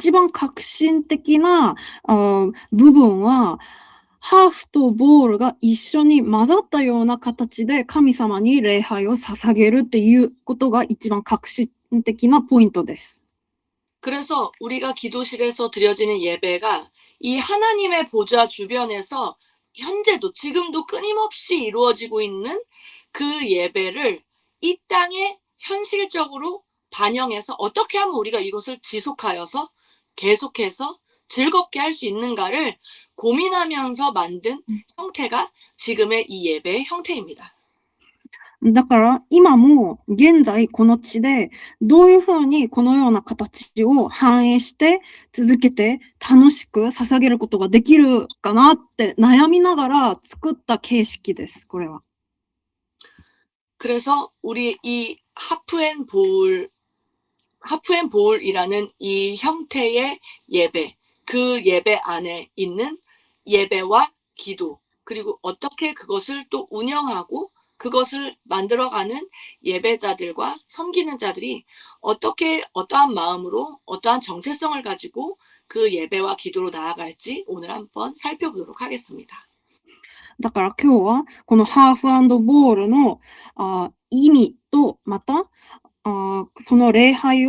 一番革新的な、部分は、ハーフとボールが一緒に混ざったような形で神様に礼拝を捧げるっていうことが一番革新的なポイントです。 그래서 우리가 기도실에서 드려지는 예배가 이 하나님의 보좌 주변에서 현재도 지금도 끊임없이 이루어지고 있는 그 예배를 이 땅에 현실적으로 반영해서 어떻게 하면 우리가 이것을 지속하여서 계속해서 즐겁게 할 수 있는가를 고민하면서 만든 형태가 지금의 이 예배의 형태입니다. だから、今も現在この地で、どういう風にこのような形を反映して続けて楽しく捧げることができるかなって悩みながら作った形式です、これは。 그래서 우리 이 하프앤볼이라는 이 형태의 예배, 그 예배 안에 있는 예배와 기도, 그리고 어떻게 그것을 또 운영하고 그것을 만들어가는 예배자들과 섬기는 자들이 어떻게 어떠한 마음으로 어떠한 정체성을 가지고 그 예배와 기도로 나아갈지 오늘 한번 살펴보도록 하겠습니다. だから今日はこのハーフ&ボールの意味と、またその礼拝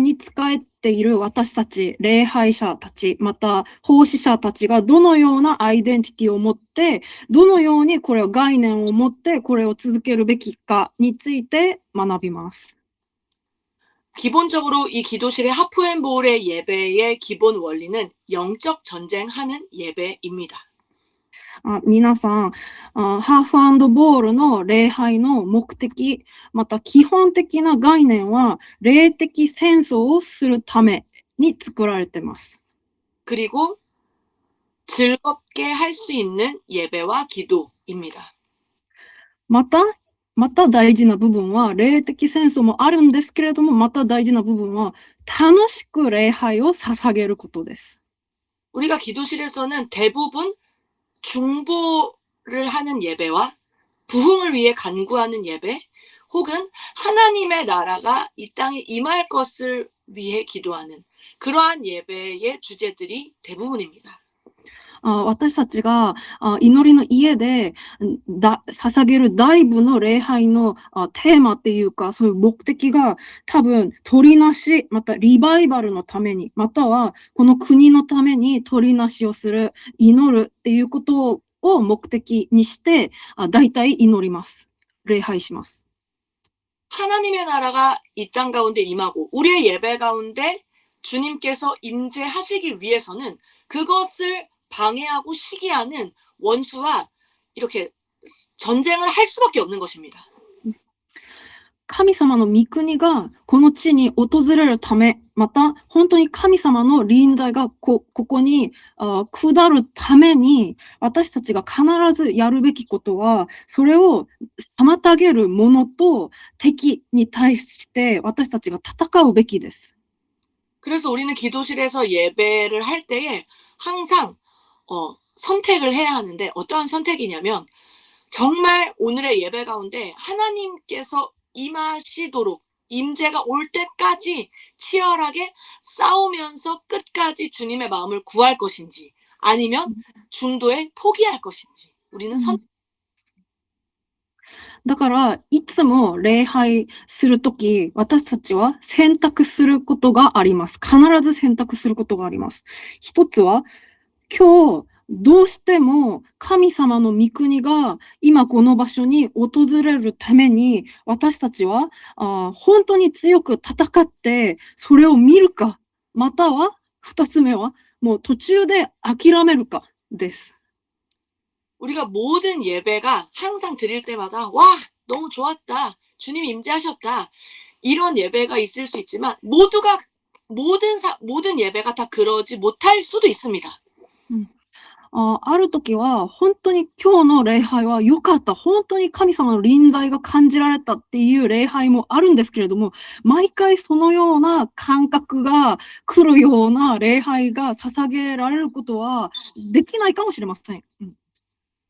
に仕えている私たち、礼拝者たち、また奉仕者たちがどのようなアイデンティティを持って、どのようにこれを概念を持ってこれを続けるべきかについて学びます。 기본적으로 이 기도실의 하프앤볼의 예배의 기본 원리는 영적 전쟁하는 예배입니다. 皆さん、ハーフ&ボールの礼拝の目的、また基本的な概念は、霊的戦争をするために作られています。 그리고 즐겁게 할 수 있는 예배와 기도입니다. また大事な部分は、霊的戦争もあるんですけれども、また大事な部分は、楽しく礼拝を捧げることです。 우리가 기도실에서는 대부분 중보를 하는 예배와 부흥을 위해 간구하는 예배, 혹은 하나님의 나라가 이 땅에 임할 것을 위해 기도하는 그러한 예배의 주제들이 대부분입니다. 私たちが祈りの家で捧げる大部の礼拝のテーマっていうか、そういう目的が多分取りなし、またリバイバルのために、またはこの国のために取りなしをする、祈るっていうことを目的にして大体祈ります。礼拝します。 하나님의 나라가 이 땅 가운데 임하고 우리의 예배 가운데 주님께서 임재하시기 위해서는 그것을 방해하고 시기하는 원수와 이렇게 전쟁을 할 수밖에 없는 것입니다. 神様の御国がこの地に訪れるため、また本当に神様の臨在がここに下るために、私たちが必ずやるべきことは、それを妨げる者と敵に対して私たちが戦うべきです。 그래서 우리는 기도실에서 예배를 할 때에 항상 선택을 해야 하는데, 어떠한 선택이냐면 정말 오늘의 예배 가운데 하나님께서 임하시도록 임재가 올 때까지 치열하게 싸우면서 끝까지 주님의 마음을 구할 것인지, 아니면 중도에 포기할 것인지 우리는 だから、いつも礼拝するとき、私たちは選択することがあります。必ず選択することがあります。一つは、今日、どうしても神様の御国が今この場所に訪れるために、私たちは本当に強く戦ってそれを見るか、または二つ目はもう途中で諦めるかです。 우리가 모든 예배가 항상 드릴 때마다 와, 너무 좋았다, 주님 임재하셨다, 이런 예배가 있을 수 있지만 모든 예배가 다 그러지 못할 수도 있습니다. ある時は本当に今日の礼拝は良かった、本当に神様の臨在が感じられたっていう礼拝もあるんですけれども、毎回そのような感覚が来るような礼拝が捧げられることはできないかもしれません。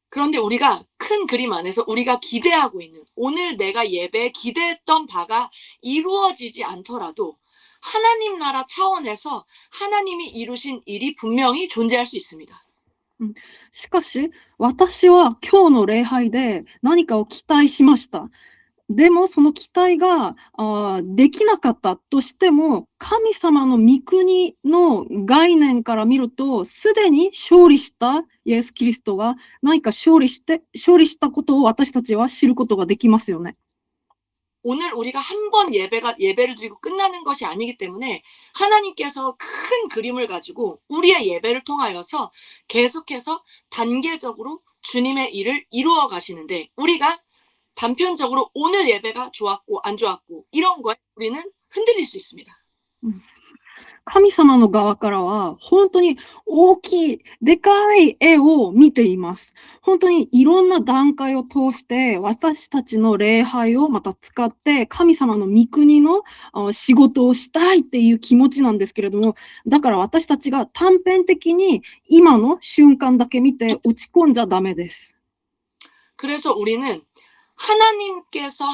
그런데 우리가 큰 그림 안에서 우리가 기대하고 있는, 오늘 내가 예배에 기대했던 바가 이루어지지 않더라도 하나님 나라 차원에서 하나님이 이루신 일이 분명히 존재할 수 있습니다. しかし、私は今日の礼拝で何かを期待しました。でも、その期待ができなかったとしても、神様の御国の概念から見ると、すでに勝利したイエス・キリストが何か勝利したことを私たちは知ることができますよね。 오늘 우리가 한 번 예배를 드리고 끝나는 것이 아니기 때문에 하나님께서 큰 그림을 가지고 우리의 예배를 통하여서 계속해서 단계적으로 주님의 일을 이루어 가시는데, 우리가 단편적으로 오늘 예배가 좋았고 안 좋았고 이런 거에 우리는 흔들릴 수 있습니다. 神様の側からは、本当に大きい、でかい絵を見ています。本当にいろんな段階を通して、私たちの礼拝をまた使って、神様の御国の仕事をしたいっていう気持ちなんですけれども、だから私たちが短編的に今の瞬間だけ見て落ち込んじゃダメです。 그래서 우리는 하나님께서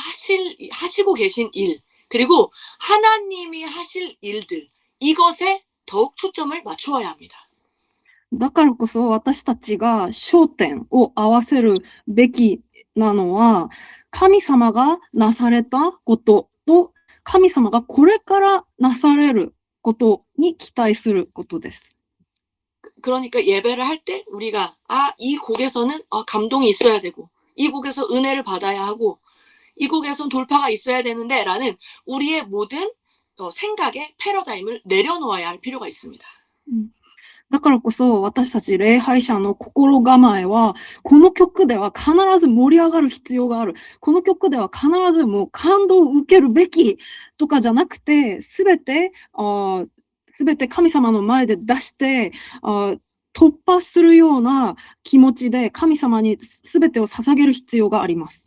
하시고 계신 일, 그리고 하나님이 하실 일들, 이것에 더욱 초점을 맞추어야 합니다. だからこそ私たちが焦点を合わせるべきなのは、神様がなされたことと、神様がこれからなされることに期待することです。 그러니까 예배를 할 때 우리가 이 곡에서는 감동이 있어야 되고, 이 곡에서 은혜를 받아야 하고, 이 곡에선 돌파가 있어야 되는데 라는 우리의 모든 생각의 패러다임을 내려놓아야 할 필요가 있습니다. だからこそ私たち礼拝者の心構えは、この曲では必ず盛り上がる必要がある。この曲では必ずもう感動を受けるべきとかじゃなくて、すべて神様の前で出して、突破するような気持ちで神様にすべてを捧げる必要があります。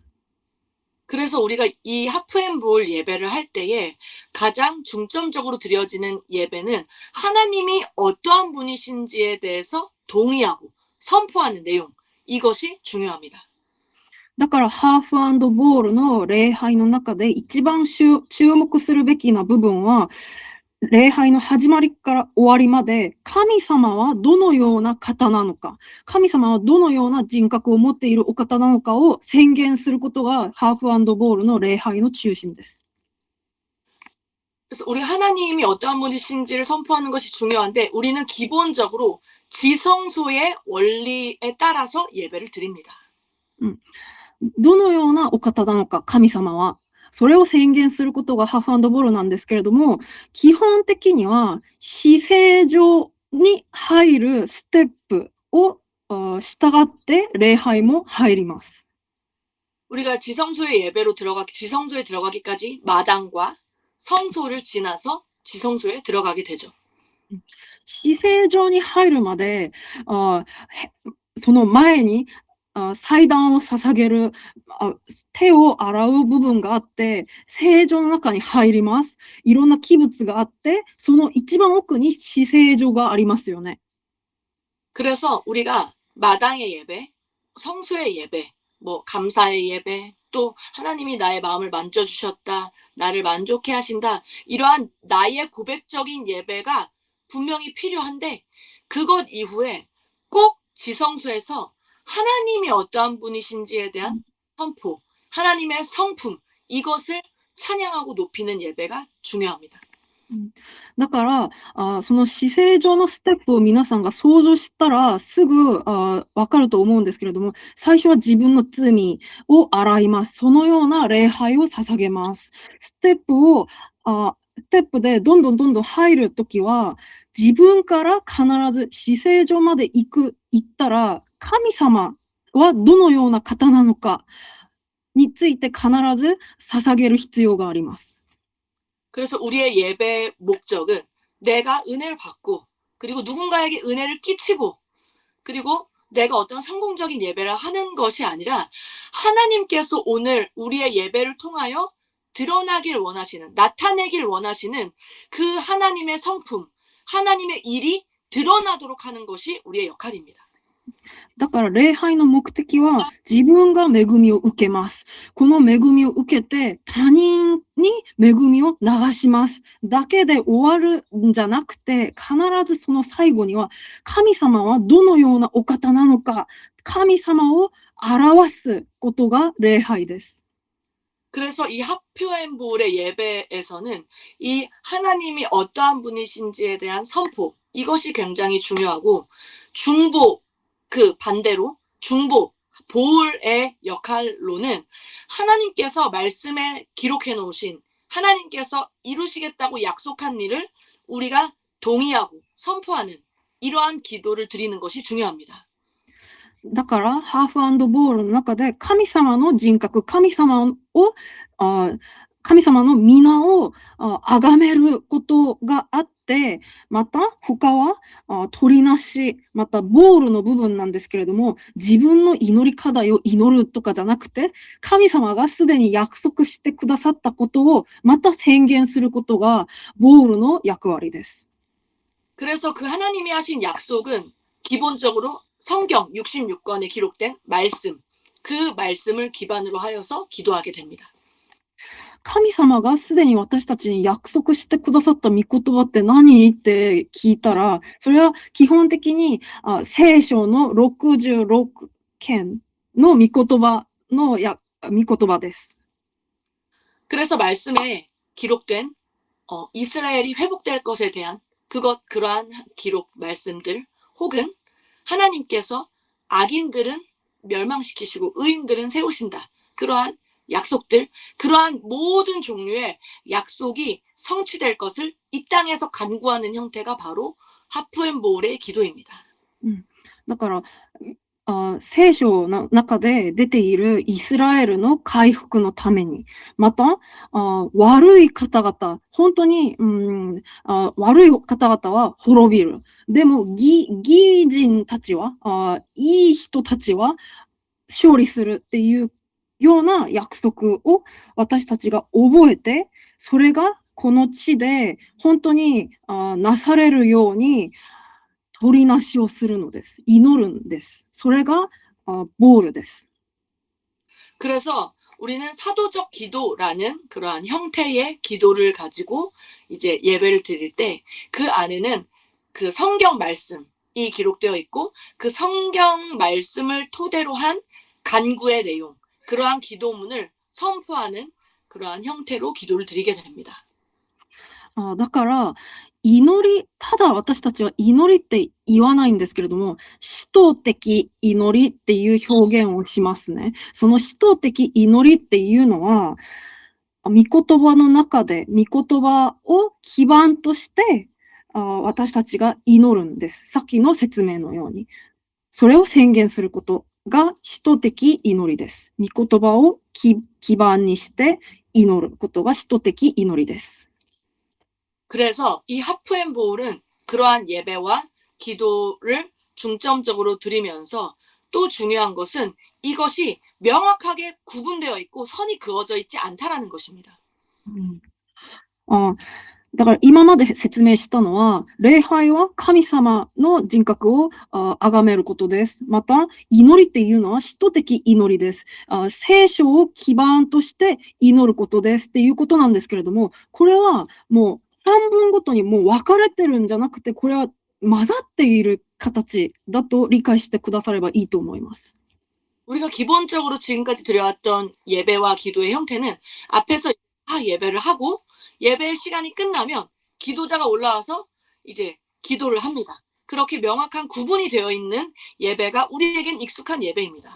그래서 우리가 이 하프앤볼 예배를 할 때에 가장 중점적으로 드려지는 예배는 하나님이 어떠한 분이신지에 대해서 동의하고 선포하는 내용, 이것이 중요합니다. だからハーフ&ボールの礼拝の中で一番注目するべきな部分は、礼拝の始まりから終わりまで、神様はどのような方なのか、神様はどのような人格を持っているお方なのかを宣言することがハーフ&ボールの礼拝の中心です。 그래서 우리 하나님이 어떠한 분이신지를 선포하는 것이 중요한데, 우리는 기본적으로 지성소의 원리에 따라서 예배를 드립니다. どのようなお方なのか、神様は。それを宣言することがハーフ&ボールなんですけれども、基本的には姿勢上に入るステップを従って礼拝も入ります。 우리가 지성소에 들어가기까지 마당과 성소를 지나서 지성소에 들어가게 되죠. 姿勢上に入るまで、その前に祭壇を捧げる、手を洗う部分があって、聖所の中に入ります。いろんな器物があって、その一番奥に至聖所がありますよね。 그래서 우리가 마당의 예배, 성소의 예배, 감사의 예배, 또 하나님이 나의 마음을 만져주셨다, 나를 만족해 하신다, 이러한 나의 고백적인 예배가 분명히 필요한데, 그것 이후에 꼭 지성소에서 하나님이 어떠한 분이신지에 대한 선포, 하나님의 성품, 이것을 찬양하고 높이는 예배가 중요합니다. だから、その姿勢上のステップを皆さんが想像したらすぐわかると思うんですけれども、最初は自分の罪を洗います。そのような礼拝を捧げます。ステップでどんどん入るときは、自分から必ず姿勢上まで行ったら、神様はどのような方なのかについて必ず捧げる必要があります。 그래서 우리의 예배 목적은 내가 은혜를 받고, 그리고 누군가에게 은혜를 끼치고, 그리고 내가 어떤 성공적인 예배를 하는 것이 아니라, 하나님께서 오늘 우리의 예배를 통하여 나타내길 원하시는 그 하나님의 성품, 하나님의 일이 드러나도록 하는 것이 우리의 역할입니다. だから礼拝の目的は自分が恵みを受けます。この恵みを受けて他人に恵みを流します。だけで終わるんじゃなくて、必ずその最後には神様はどのようなお方なのか、神様を表すことが礼拝です。 그래서 이 하프앤볼의 예배에서는 이 하나님이 어떠한 분이신지에 대한 선포, 이것이 굉장히 중요하고, 중보, 그 반대로 중보, 보울의 역할로는 하나님께서 말씀에 기록해 놓으신, 하나님께서 이루시겠다고 약속한 일을 우리가 동의하고 선포하는 이러한 기도를 드리는 것이 중요합니다. だから、ハーフ&ボールの中で神様の人格、神様の皆を崇めることがあって、また他は取りなし、またボールの部分なんですけれども、自分の祈り課題を祈るとかじゃなくて、神様がすでに約束してくださったことをまた宣言することがボールの役割です。 그래서 그 하나님이 하신 약속은 기본적으로 성경 66권에 기록된 말씀, 그 말씀을 기반으로 하여서 기도하게 됩니다. 神様がすでに私たちに約束してくださった御言葉って何って聞いたら、それは基本的に聖書の66件の御言葉の御言葉です。 그래서 말씀에 기록된 이스라엘이 회복될 것에 대한 그러한 기록 말씀들, 혹은 하나님께서 악인들은 멸망시키시고 의인들은 세우신다, 그러한 약속들, 그러한 모든 종류의 약속이 성취될 것을 이 땅에서 간구하는 형태가 바로 하프앤볼의 기도입니다. だから聖書の中で出ているイスラエルの回復のために、また悪い方々、本当に、悪い方々は滅びる。でも義人たちは、いい人たちは勝利するっていうような約束を私たちが覚えて、それがこの地で本当になされるように取りなしをするのです。祈るんです。それがボールです。 그래서 우리는 사도적 기도라는 그러한 형태의 기도를 가지고 이제 예배를 드릴 때 그 안에는 그 성경 말씀이 기록되어 있고, 그 성경 말씀을 토대로 한 간구의 내용, 그러한 기도문을 선포하는 그러한 형태로 기도를 드리게 됩니다. だからただ私たちは祈りって言わないんですけれども、使徒的祈りっていう表現をしますね。その使徒的祈りっていうのは、御言葉の中で御言葉を基盤として私たちが祈るんです。さっきの説明のように。それを宣言することが使徒的祈りです。御言葉を基盤にして祈ることが使徒的祈りです。 그래서 이 하프앤볼은 그러한 예배와 기도를 중점적으로 드리면서, 또 중요한 것은 이것이 명확하게 구분되어 있고 선이 그어져 있지 않다라는 것입니다. だから今まで説明したのは、礼拝は神様の人格を崇めることです。また、祈りっていうのは使徒的祈りです。聖書を基盤として祈ることですっていうことなんですけれども、これはもう半分ごとにもう分かれてるんじゃなくて、これは混ざっている形だと理解してくださればいいと思います。 우리가 기본적으로 지금까지 드려왔던 예배와 기도의 형태는 앞에서 예배를 하고 예배의 시간이 끝나면 기도자가 올라와서 이제 기도를 합니다. 그렇게 명확한 구분이 되어 있는 예배가 우리에겐 익숙한 예배입니다.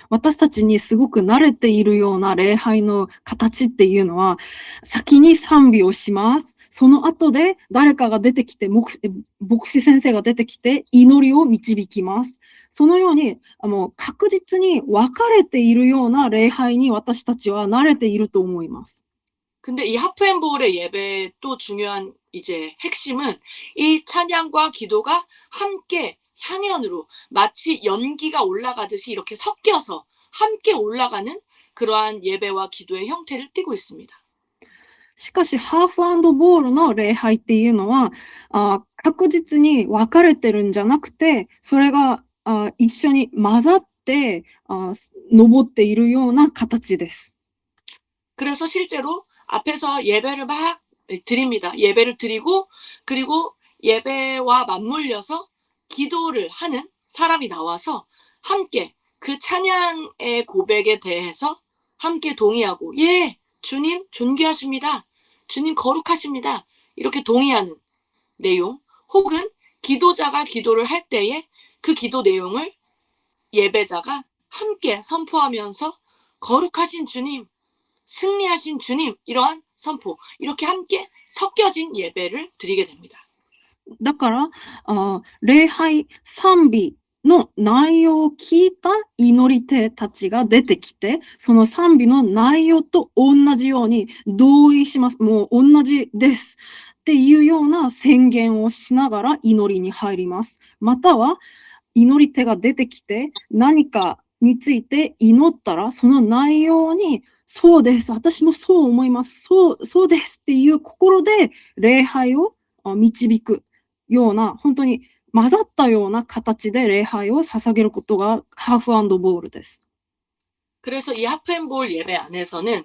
私たちにすごく慣れているような礼拝の形っていうのは、先に賛美をします。その後で誰かが出てきて、牧師先生が出てきて祈りを導きます。そのように確実に分かれているような礼拝に私たちは慣れていると思います。 근데 이 하프앤볼의 예배의 또 중요한 이제 핵심은 이 찬양과 기도가 함께 향연으로 마치 연기가 올라가듯이 이렇게 섞여서 함께 올라가는 그러한 예배와 기도의 형태를 띠고 있습니다. しかし、ハーフ&ボールの礼拝っていうのは、確実に分かれてるんじゃなくて、それが一緒に混ざって、登っているような形です。 그래서 실제로 앞에서 예배를 막 드립니다. 예배를 드리고 그리고 예배와 맞물려서 기도를 하는 사람이 나와서 함께 그 찬양의 고백에 대해서 함께 동의하고 예, 주님 존귀하십니다. 주님 거룩하십니다. 이렇게 동의하는 내용 혹은 기도자가 기도를 할 때에 그 기도 내용을 예배자가 함께 선포하면서 거룩하신 주님, 승리하신 주님 이러한 선포 이렇게 함께 섞여진 예배를 드리게 됩니다. だから、礼拝、賛美の内容を聞いた祈り手たちが出てきて、その賛美の内容と同じように同意します。もう同じです。っていうような宣言をしながら祈りに入ります。または、祈り手が出てきて何かについて祈ったら、その内容に、そうです。私もそう思います。そうですっていう心で礼拝を導くような、本当に混ざったような形で礼拝を捧げることがハーフ&ボールです。 그래서 이 하프앤볼 예배 안에서는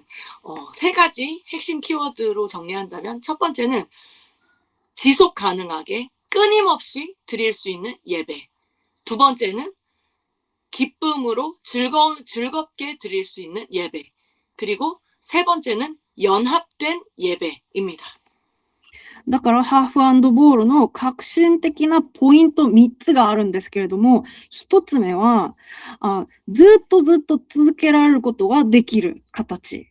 세 가지 핵심 키워드로 정리한다면 첫 번째는 지속 가능하게 끊임없이 드릴 수 있는 예배. 두 번째는 기쁨으로 즐겁게 드릴 수 있는 예배. 그리고 세 번째는 연합된 예배입니다. だからハーフ&ボールの革新的なポイント3つがあるんですけれども、1つ目は、ずっと続けられることができる形。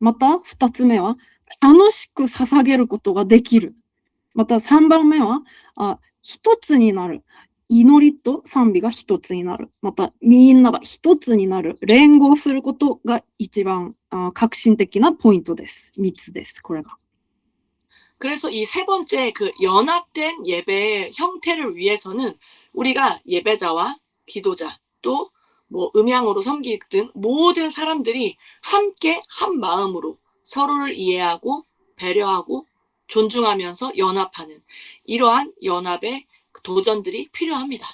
また2つ目は、楽しく捧げることができる。また3番目は、一つになる。祈りと賛美が一つになる。またみんなが一つになる。連合することが一番革新的なポイントです。3つです。これが。 그래서 이 세 번째 그 연합된 예배의 형태를 위해서는 우리가 예배자와 기도자 또 뭐 음향으로 섬기든 모든 사람들이 함께 한 마음으로 서로를 이해하고 배려하고 존중하면서 연합하는 이러한 연합의 도전들이 필요합니다.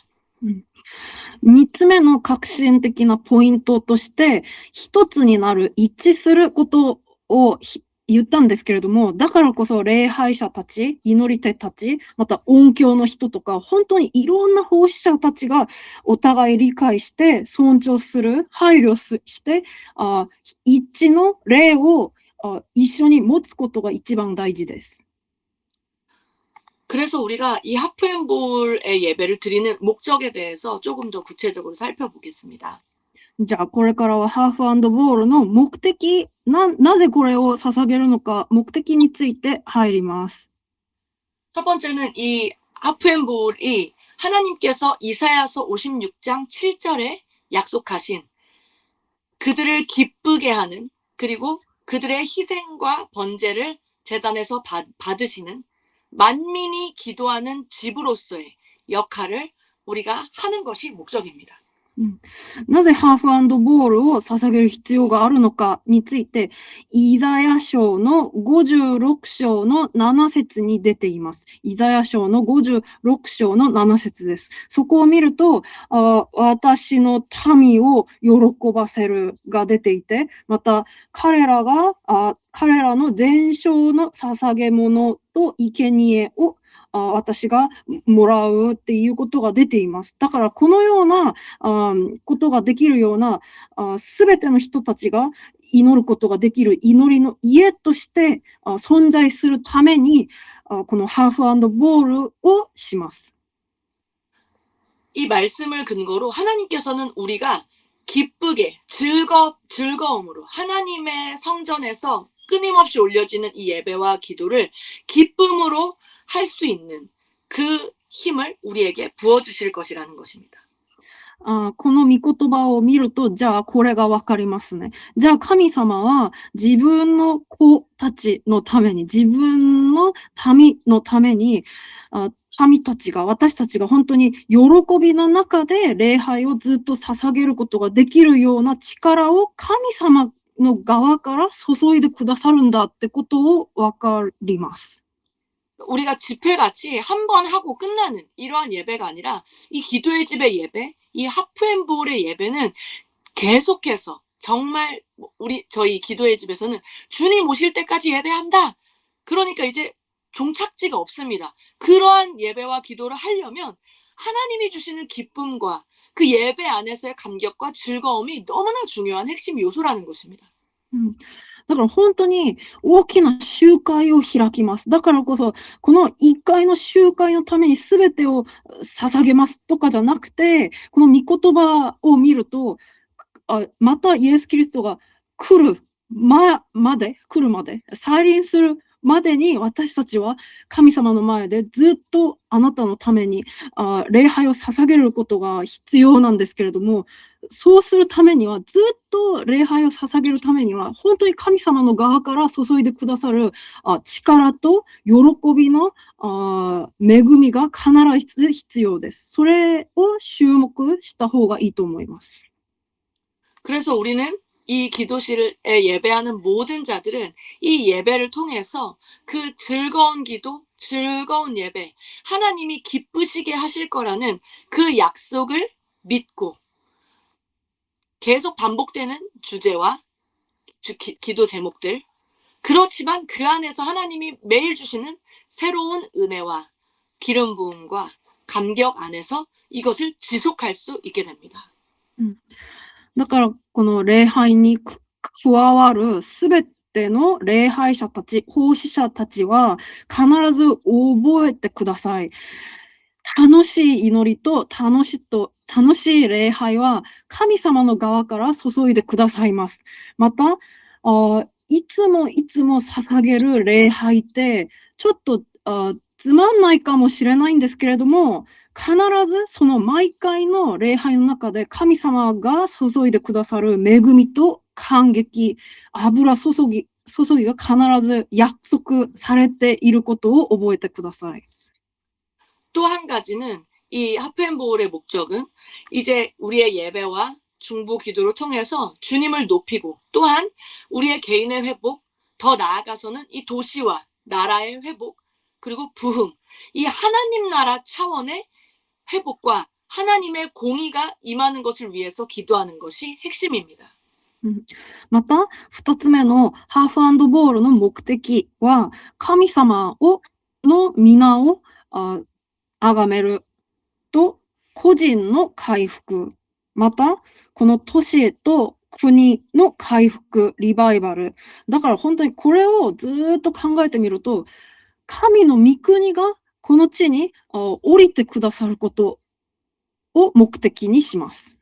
3つ目の革新的なポイントとして、一つになる、一致することを言ったんですけれども、だからこそ礼拝者たち、祈り手たち、また音響の人とか、本当にいろんな奉仕者たちがお互い理解して、尊重する、配慮して、一致の礼を一緒に持つことが一番大事です。 그래서 우리가 이 하프앤볼의 예배를 드리는 목적에 대해서 조금 더 구체적으로 살펴보겠습니다. じゃあ、これからはハーフ&ボールの目的、なぜこれを捧げるのか、目的について入ります。 첫 번째는 이 하프앤볼이 하나님께서 이사야서 56장 7절에 약속하신 그들을 기쁘게 하는 그리고 그들의 희생과 번제를 제단에서 받으시는 만민이 기도하는 집으로서의 역할을 우리가 하는 것이 목적입니다. なぜハーフ&ボールを捧げる必要があるのかについて、イザヤ書の56章の7節に出ています。イザヤ書の56章の7節です。そこを見ると、私の民を喜ばせるが出ていて、また彼らの伝承の捧げ物と生贄を私がもらうっていうことが出ています。だからこのようなことができるようなすべての人たちが祈ることができる祈りの家として存在するためにこのハーフ&ボールをします。 이 말씀을 근거로 하나님께서는 우리가 기쁘게 즐거움으로 하나님의 성전에서 끊임없이 올려지는 이 예배와 기도를 기쁨으로 할 수 있는 그 힘을 우리에게 부어주실 것이라는 것입니다. この御言葉を見ると、じゃあこれがわかりますね。じゃあ神様は自分の子たちのために、自分の民のために、民たちが、私たちが本当に喜びの中で礼拝をずっと捧げることができるような力を神様の側から注いでくださるんだってことをわかります。 우리가 집회같이 한 번 하고 끝나는 이러한 예배가 아니라 이 기도의 집의 예배, 이 하프앤볼의 예배는 계속해서 정말 저희 기도의 집에서는 주님 오실 때까지 예배한다. 그러니까 이제 종착지가 없습니다. 그러한 예배와 기도를 하려면 하나님이 주시는 기쁨과 그 예배 안에서의 감격과 즐거움이 너무나 중요한 핵심 요소라는 것입니다. うん。だから本当に大きな集会を開きます。だからこそ、この1回の集会のために全てを捧げますとかじゃなくて、この御言葉を見ると、またイエス・キリストが来るまで、再臨するまでに私たちは神様の前でずっとあなたのために礼拝を捧げることが必要なんですけれども、そうするためには、ずっと礼拝を捧げるためには、本当に神様の側から注いでくださる力と喜びの恵みが必ず必要です。それを注目した方がいいと思います。 그래서 우리는 이 기도실에 예배하는 모든 자들은 이 예배를 통해서 그 즐거운 기도, 즐거운 예배, 하나님이 기쁘시게 하실 거라는 그 약속을 믿고 계속 반복되는 주제와 기도 제목들, 그렇지만 그 안에서 하나님이 매일 주시는 새로운 은혜와 기름 부음과 감격 안에서 이것을 지속할 수 있게 됩니다. だから、この礼拝に加わるすべての礼拝者たち、奉仕者たちは必ず覚えてください。楽しい祈りと楽しい礼拝は神様の側から注いでくださいます。また、いつも捧げる礼拝って、ちょっとつまんないかもしれないんですけれども、必ずその毎回の礼拝の中で神様が注いでくださる恵みと感激、油注ぎが必ず約束されていることを覚えてください。 또 한 가지는 이 하프앤볼의 목적은 이제 우리의 예배와 중보 기도를 통해서 주님을 높이고 또한 우리의 개인의 회복, 더 나아가서는 이 도시와 나라의 회복, 그리고 부흥, 이 하나님 나라 차원의 회복과 하나님의 공의가 임하는 것을 위해서 기도하는 것이 핵심입니다. また、2つ目のハーフ&ボールの目的は、神様の皆を崇めると個人の回復、また、この都市と国の回復、リバイバル。だから本当にこれをずっと考えてみると、神の御国がこの地に降りてくださることを目的にします。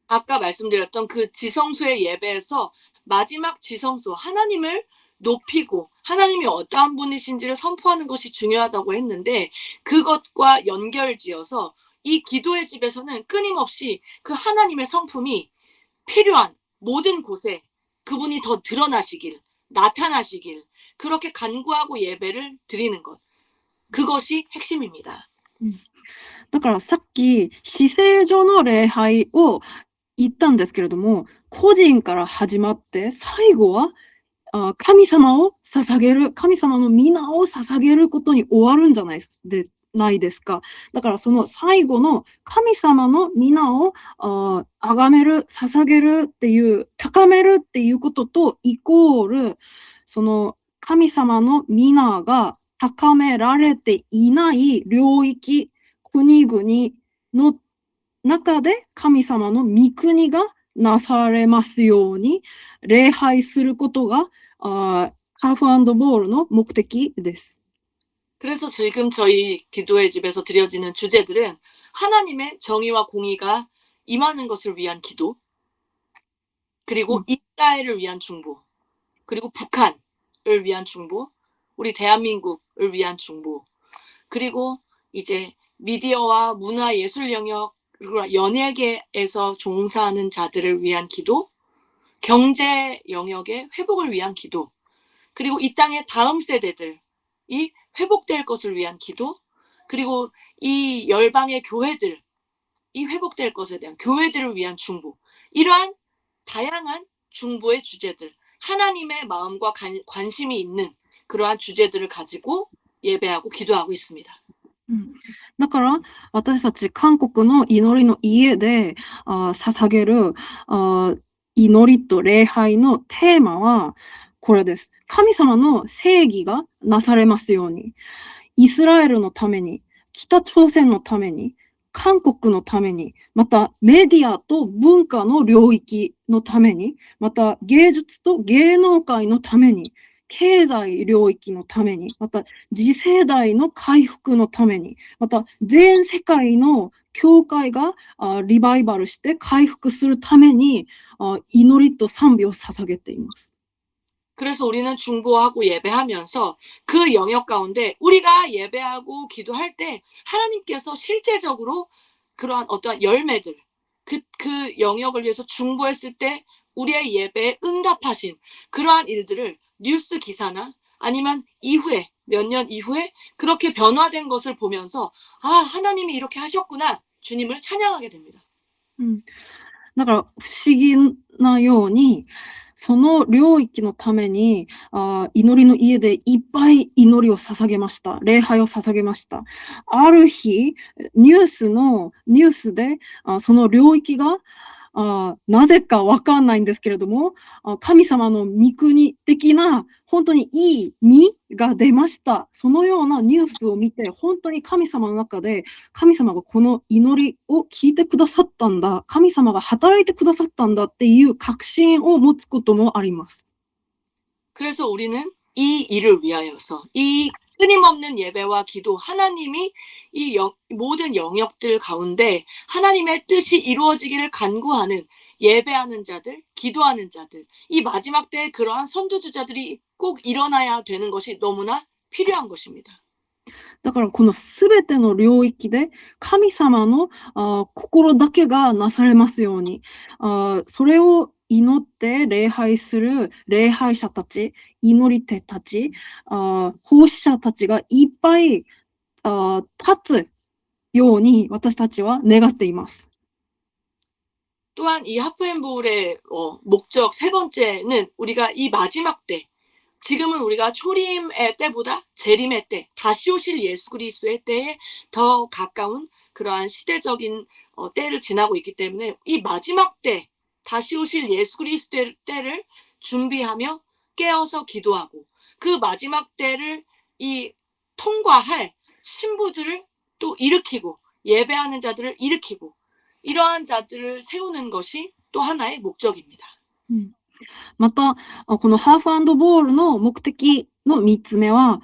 아까 말씀드렸던 그 지성소의 예배에서 마지막 지성소, 하나님을 높이고 하나님이 어떠한 분이신지를 선포하는 것이 중요하다고 했는데 그것과 연결지어서 이 기도의 집에서는 끊임없이 그 하나님의 성품이 필요한 모든 곳에 그분이 더 드러나시길, 나타나시길, 그렇게 간구하고 예배를 드리는 것. 그것이 핵심입니다. だからさっき、至聖所の礼拝を言ったんですけれども、個人から始まって、最後は神様を捧げる、神様の皆を捧げることに終わるんじゃないですか。だからその最後の神様の皆を崇める、捧げるっていう、高めるっていうこととイコール、その神様の皆が高められていない領域、国々の中で神様の御国がなされますように礼拝することがハーフ&ボールの目的です。 그래서 지금 저희 기도의 집에서 드려지는 주제들은 하나님의 정의와 공의가 임하는 것을 위한 기도, 그리고 이스라엘을 위한 중보, 그리고 북한을 위한 중보, 우리 대한민국을 위한 중보, 그리고 이제 미디어와 문화 예술 영역, 그리고 연예계에서 종사하는 자들을 위한 기도, 경제 영역의 회복을 위한 기도, 그리고 이 땅의 다음 세대들이 회복될 것을 위한 기도, 그리고 이 열방의 교회들이 회복될 것에 대한 교회들을 위한 중보, 이러한 다양한 중보의 주제들, 하나님의 마음과 관심이 있는 그러한 주제들을 가지고 예배하고 기도하고 있습니다. だから、私たち韓国の祈りの家で、捧げる、祈りと礼拝のテーマはこれです。神様の正義がなされますように。イスラエルのために、北朝鮮のために、韓国のために、またメディアと文化の領域のために、また芸術と芸能界のために、経済領域のために、また次世代の回復のために、また全世界の教会がリバイバルして回復するために祈りと賛美を捧げています。 그래서 우리는 중보하고 예배하면서 그 영역 가운데 우리가 예배하고 기도할 때 하나님께서 실제적으로 그러한 어떠한 열매들, 그 영역을 위해서 중보했을 때 우리의 예배에 응답하신 그러한 일들을 뉴스 기사나 아니면 이후에 몇 년 이후에 그렇게 변화된 것을 보면서 아, 하나님이 이렇게 하셨구나. 주님을 찬양하게 됩니다. だから不思議なように、その領域のために、祈りの家でいっぱい祈りを捧げました。礼拝を捧げました。ある日、ニュースで、その領域が、なぜかわかんないんですけれども、神様の御国的な本当にいい実が出ました。そのようなニュースを見て、本当に神様の中で、神様がこの祈りを聞いてくださったんだ、神様が働いてくださったんだっていう確信を持つこともあります。 그래서 우리는 이 일을 위하여서 이 끊임없는 예배와 기도, 하나님이 이 모든 영역들 가운데 하나님의 뜻이 이루어지기를 간구하는 예배하는 자들, 기도하는 자들, 이 마지막 때에 그러한 선두주자들이 꼭 일어나야 되는 것이 너무나 필요한 것입니다. だからこのすべての領域で神様の心だけがなされますように、それを祈って礼拝する礼拝者たち、祈り手たち、奉仕者たちがいっぱい立つように私たちは願っています。 또한 이 하프앤볼의 목적 세 번째는 우리가 이 마지막 때, 지금은 우리가 초림의 때보다 재림의 때, 다시 오실 예수 그리스도의 때에 더 가까운 그러한 시대적인 때를 지나고 있기 때문에 이 마지막 때, 다시 오실 예수 그리스도의 때를 준비하며 깨어서 기도하고 그 마지막 때를 이 통과할 신부들을 또 일으키고 예배하는 자들을 일으키고 이러한 자들을 세우는 것이 또 하나의 목적입니다. また、このハーフ&ボールの目的の3つ目は、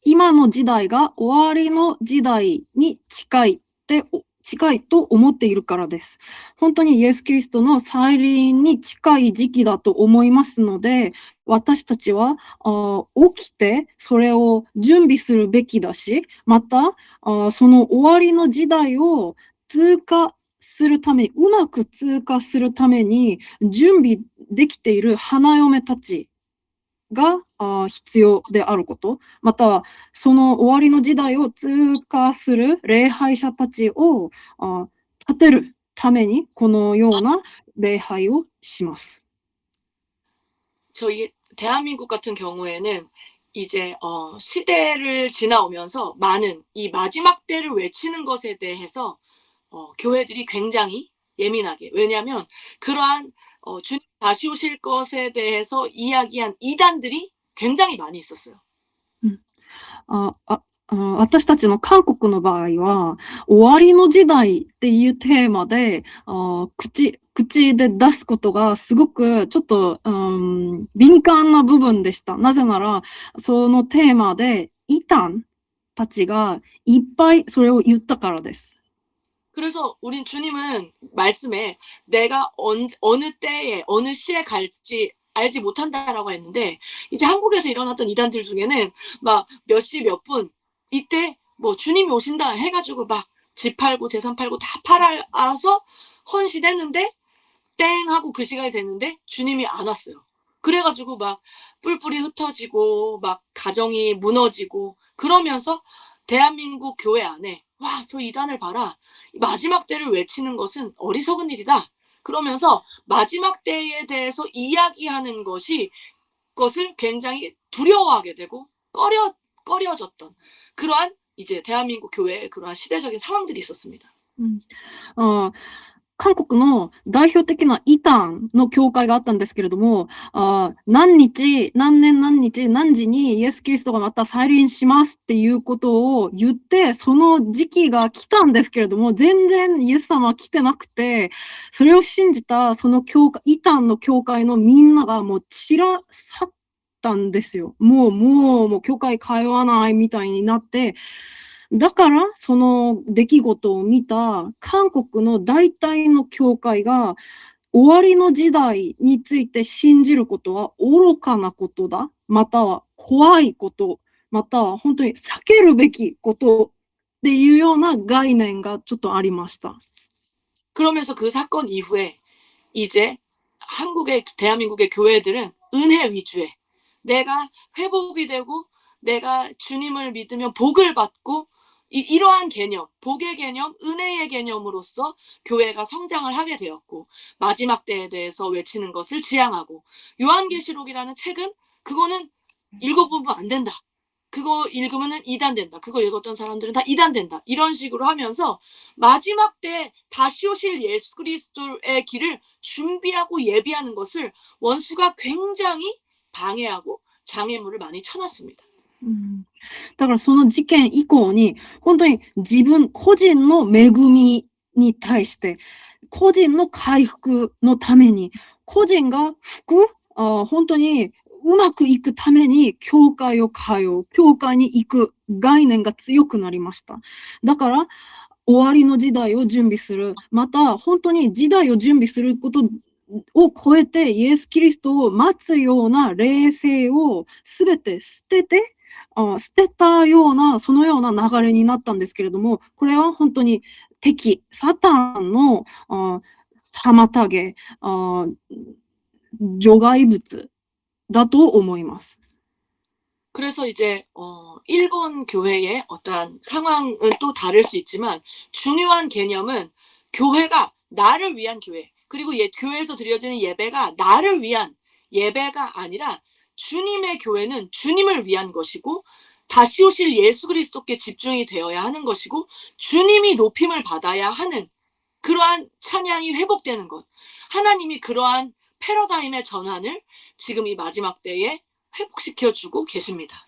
今の時代が終わりの時代に近いと思っているからです。本当にイエス・キリストの再臨に近い時期だと思いますので、私たちは起きてそれを準備するべきだし、またその終わりの時代を通過するために、うまく通過するために準備できている花嫁たちが必要であること、またはその終わりの時代を通過する礼拝者たちを立てるためにこのような礼拝をします。 저희 대한민국 같은 경우에는 이제 시대를 지나오면서 많은 이 마지막 때를 외치는 것에 대해서 교회들이 굉장히 예민하게, 왜냐하면 그러한 주님 다시 오실 것에 대해서 이야기한 이단들이 굉장히 많이 있었어요. 私たちの韓国の場合は、終わりの時代っていうテーマで、口で出すことがすごくちょっと、敏感な部分でした。なぜなら、そのテーマで異端たちがいっぱいそれを言ったからです。 그래서 우린 주님은 말씀에 내가 어느 때에 어느 시에 갈지 알지 못한다라고 했는데, 이제 한국에서 일어났던 이단들 중에는 막 몇 시 몇 분 이때 뭐 주님이 오신다 해가지고 막 집 팔고 재산 팔고 다 알아서 헌신했는데 땡 하고 그 시간이 됐는데 주님이 안 왔어요. 그래가지고 막 뿔뿔이 흩어지고 막 가정이 무너지고 그러면서 대한민국 교회 안에 와, 저 이단을 봐라. 마지막 때를 외치는 것은 어리석은 일이다. 그러면서 마지막 때에 대해서 이야기하는 것을 굉장히 두려워하게 되고 꺼려졌던 그러한 이제 대한민국 교회에 그러한 시대적인 상황들이 있었습니다. 韓国の代表的なイタンの教会があったんですけれども、何日、何年何日、何時にイエス・キリストがまた再臨しますっていうことを言って、その時期が来たんですけれども、全然イエス様は来てなくて、それを信じたその教会、イタンの教会のみんながもう散ら去ったんですよ。もう教会通わないみたいになって、だから、その出来事を見た韓国の大体の教会が、終わりの時代について信じることは愚かなことだ、または怖いこと、または本当に避けるべきことっていうような概念がちょっとありました。그러면서 그 사건 이후에 이제 한국의, 대한민국의 교회들은 은혜 위주의, 내가 회복이 되고 내가 주님을 믿으면 복을 받고 이러한 개념, 복의 개념, 은혜의 개념으로서 교회가 성장을 하게 되었고, 마지막 때에 대해서 외치는 것을 지향하고, 요한계시록이라는 책은 그거는 읽어보면 안 된다. 그거 읽으면은 이단된다. 그거 읽었던 사람들은 다 이단된다. 이런 식으로 하면서 마지막 때 다시 오실 예수 그리스도의 길을 준비하고 예비하는 것을 원수가 굉장히 방해하고 장애물을 많이 쳐놨습니다. だからその事件以降に、本当に自分個人の恵みに対して、個人の回復のために、個人が本当にうまくいくために教会を通う、教会に行く概念が強くなりました。だから、終わりの時代を準備する、また本当に時代を準備することを超えてイエス・キリストを待つような霊性をすべて捨てたような、そのような流れになったんですけれども、これは本当に敵、サタンの妨げ、除外物だと思います。 그래서 이제 일본 교회의 어떠한 상황은 또 다를 수 있지만 중요한 개념은 교회가 나를 위한 교회, 그리고 교회에서 드려지는 예배가 나를 위한 예배가 아니라 주님의 교회는 주님을 위한 것이고 다시 오실 예수 그리스도께 집중이 되어야 하는 것이고 주님이 높임을 받아야 하는 그러한 찬양이 회복되는 것. 하나님이 그러한 패러다임의 전환을 지금 이 마지막 때에 회복시켜주고 계십니다.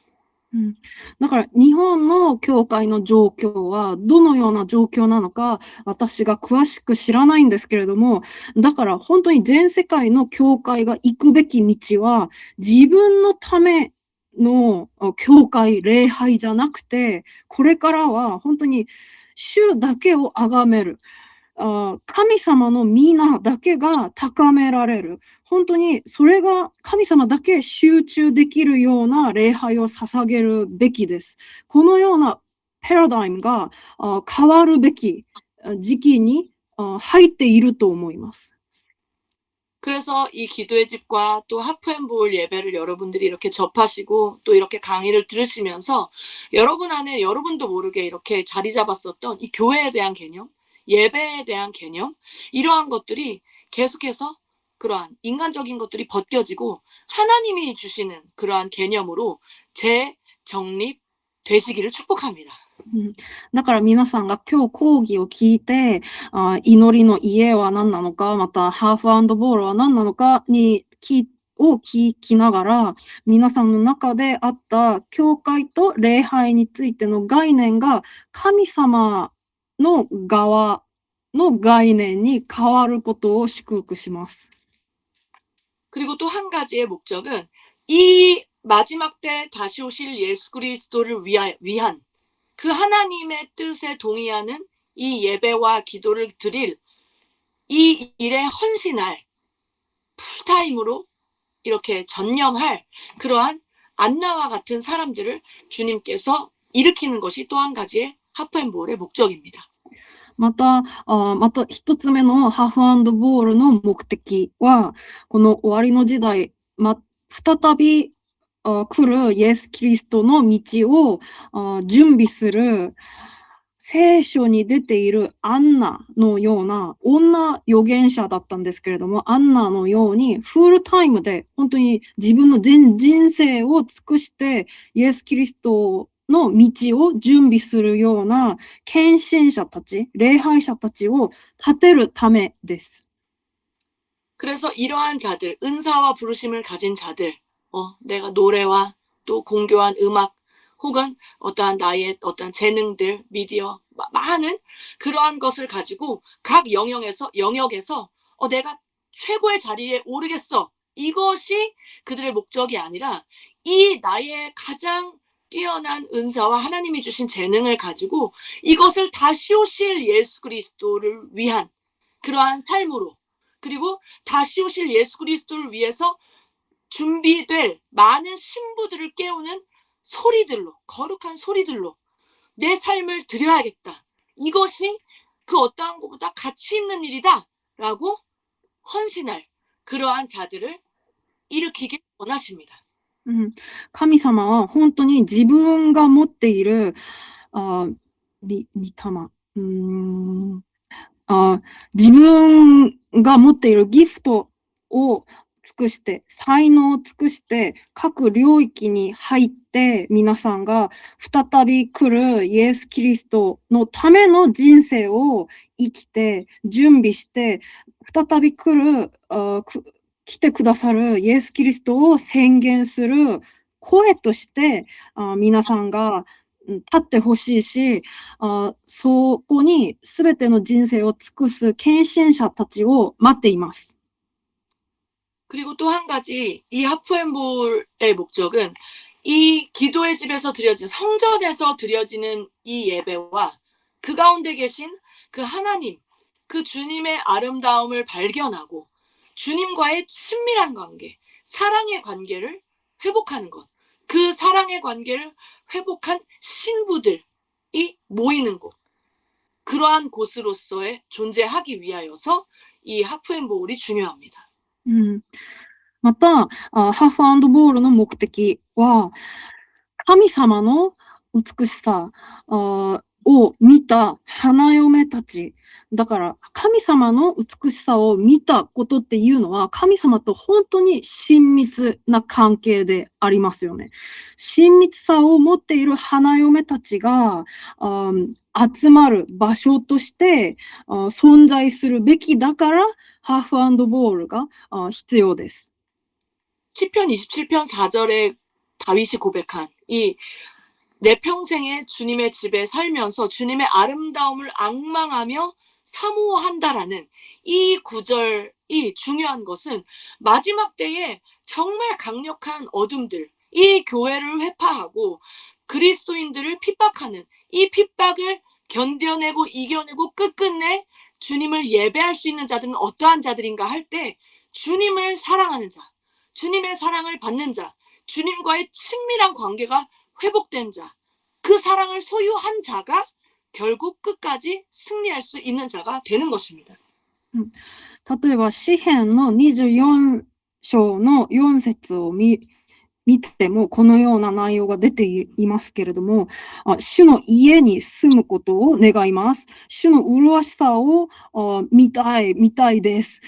だから日本の教会の状況はどのような状況なのか私が詳しく知らないんですけれども、だから本当に全世界の教会が行くべき道は自分のための教会礼拝じゃなくて、これからは本当に主だけを崇める、神様の皆だけが高められる、本当にそれが神様だけ集中できるような礼拝を捧げるべきです。このようなパラダイムが変わるべき時期に入っていると思います。 그래서 이 기도의 집과 또 하프앤볼 예배를 여러분들이 이렇게 접하시고 또 이렇게 강의를 들으시면서 여러분 안에 여러분도 모르게 이렇게 자리 잡았었던 이 교회에 대한 개념, 예배에 대한 개념, 이러한 것들이 계속해서 그러한 인간적인 것들이 벗겨지고 하나님이 주시는 그러한 개념으로 재정립되시기를 축복합니다. だから皆さんが今日講義を聞いて、祈りの家は何なのか、またハーフ&ボールは何なのかを聞きながら、皆さんの中であった教会と礼拝についての概念が神様の側の概念に変わることを祝福します。 그리고 또 한 가지의 목적은 이 마지막 때 다시 오실 예수 그리스도를 위한 그 하나님의 뜻에 동의하는 이 예배와 기도를 드릴 이 일에 헌신할 풀타임으로 이렇게 전념할 그러한 안나와 같은 사람들을 주님께서 일으키는 것이 또 한 가지의 하프앤볼의 목적입니다. また一つ目のハーフ&ボールの目的は、この終わりの時代、再び来るイエス・キリストの道を準備する聖書に出ているアンナのような女預言者だったんですけれども、アンナのようにフルタイムで本当に自分の全人生を尽くしてイエス・キリストの道を準備するような献身者たち、礼拝者たちを立てるためです。그래서 이러한 자들, 은사와 부르심을 가진 자들, 내가 노래와 또 공교한 음악 혹은 어떠한 나의 어떠한 재능들, 미디어, 많은 그러한 것을 가지고 각 영역에서 내가 최고의 자리에 오르겠어. 이것이 그들의 목적이 아니라 이 나의 가장 뛰어난 은사와 하나님이 주신 재능을 가지고 이것을 다시 오실 예수 그리스도를 위한 그러한 삶으로, 그리고 다시 오실 예수 그리스도를 위해서 준비될 많은 신부들을 깨우는 소리들로, 거룩한 소리들로 내 삶을 드려야겠다. 이것이 그 어떠한 것보다 가치 있는 일이다라고 헌신할 그러한 자들을 일으키길 원하십니다. 神様は本当に自分が持っている、御霊、自分が持っているギフトを尽くして、才能を尽くして、各領域に入って、皆さんが再び来るイエス・キリストのための人生を生きて、準備して、再び来てくださるイエス・キリストを宣言する声として、皆さんが立ってほしいし、そこに全ての人生を尽くす献身者たちを待っています。 그리고 또 한 가지, 이 하프앤볼의 목적은 이 기도의 집에서 드려진, 성전에서 드려지는 이 예배와 그 가운데 계신 그 하나님, 그 주님의 아름다움을 발견하고 주님과의 친밀한 관계, 사랑의 관계를 회복하는 것. 그 사랑의 관계를 회복한 신부들이 모이는 곳. 그러한 곳으로서의 존재하기 위하여서 이 하프앤볼이 중요합니다. また、ハーフ&ボールの目的は、神様の美しさを見た花嫁たち。だから、神様の美しさを見たことっていうのは、神様と本当に親密な関係でありますよね。親密さを持っている花嫁たちが、集まる場所として存在するべきだから、ハーフ&ボールが必要です。시편 27편 4절에 다윗이 고백한 이 내 평생에 주님의 집에 살면서 주님의 아름다움을 앙망하며 사모한다라는 이 구절이 중요한 것은 마지막 때에 정말 강력한 어둠들, 이 교회를 회파하고 그리스도인들을 핍박하는 이 핍박을 견뎌내고 이겨내고 끝끝내 주님을 예배할 수 있는 자들은 어떠한 자들인가 할 때 주님을 사랑하는 자, 주님의 사랑을 받는 자, 주님과의 친밀한 관계가 회복된 자, 그 사랑을 소유한 자가 결국 끝까지 승리할 수 있는 자가 되는 것입니다. 例えば、詩編の24章の4節を見ても、このような内容が出ていますけれども、主の家に住むことを願います。主の麗しさを見たいです。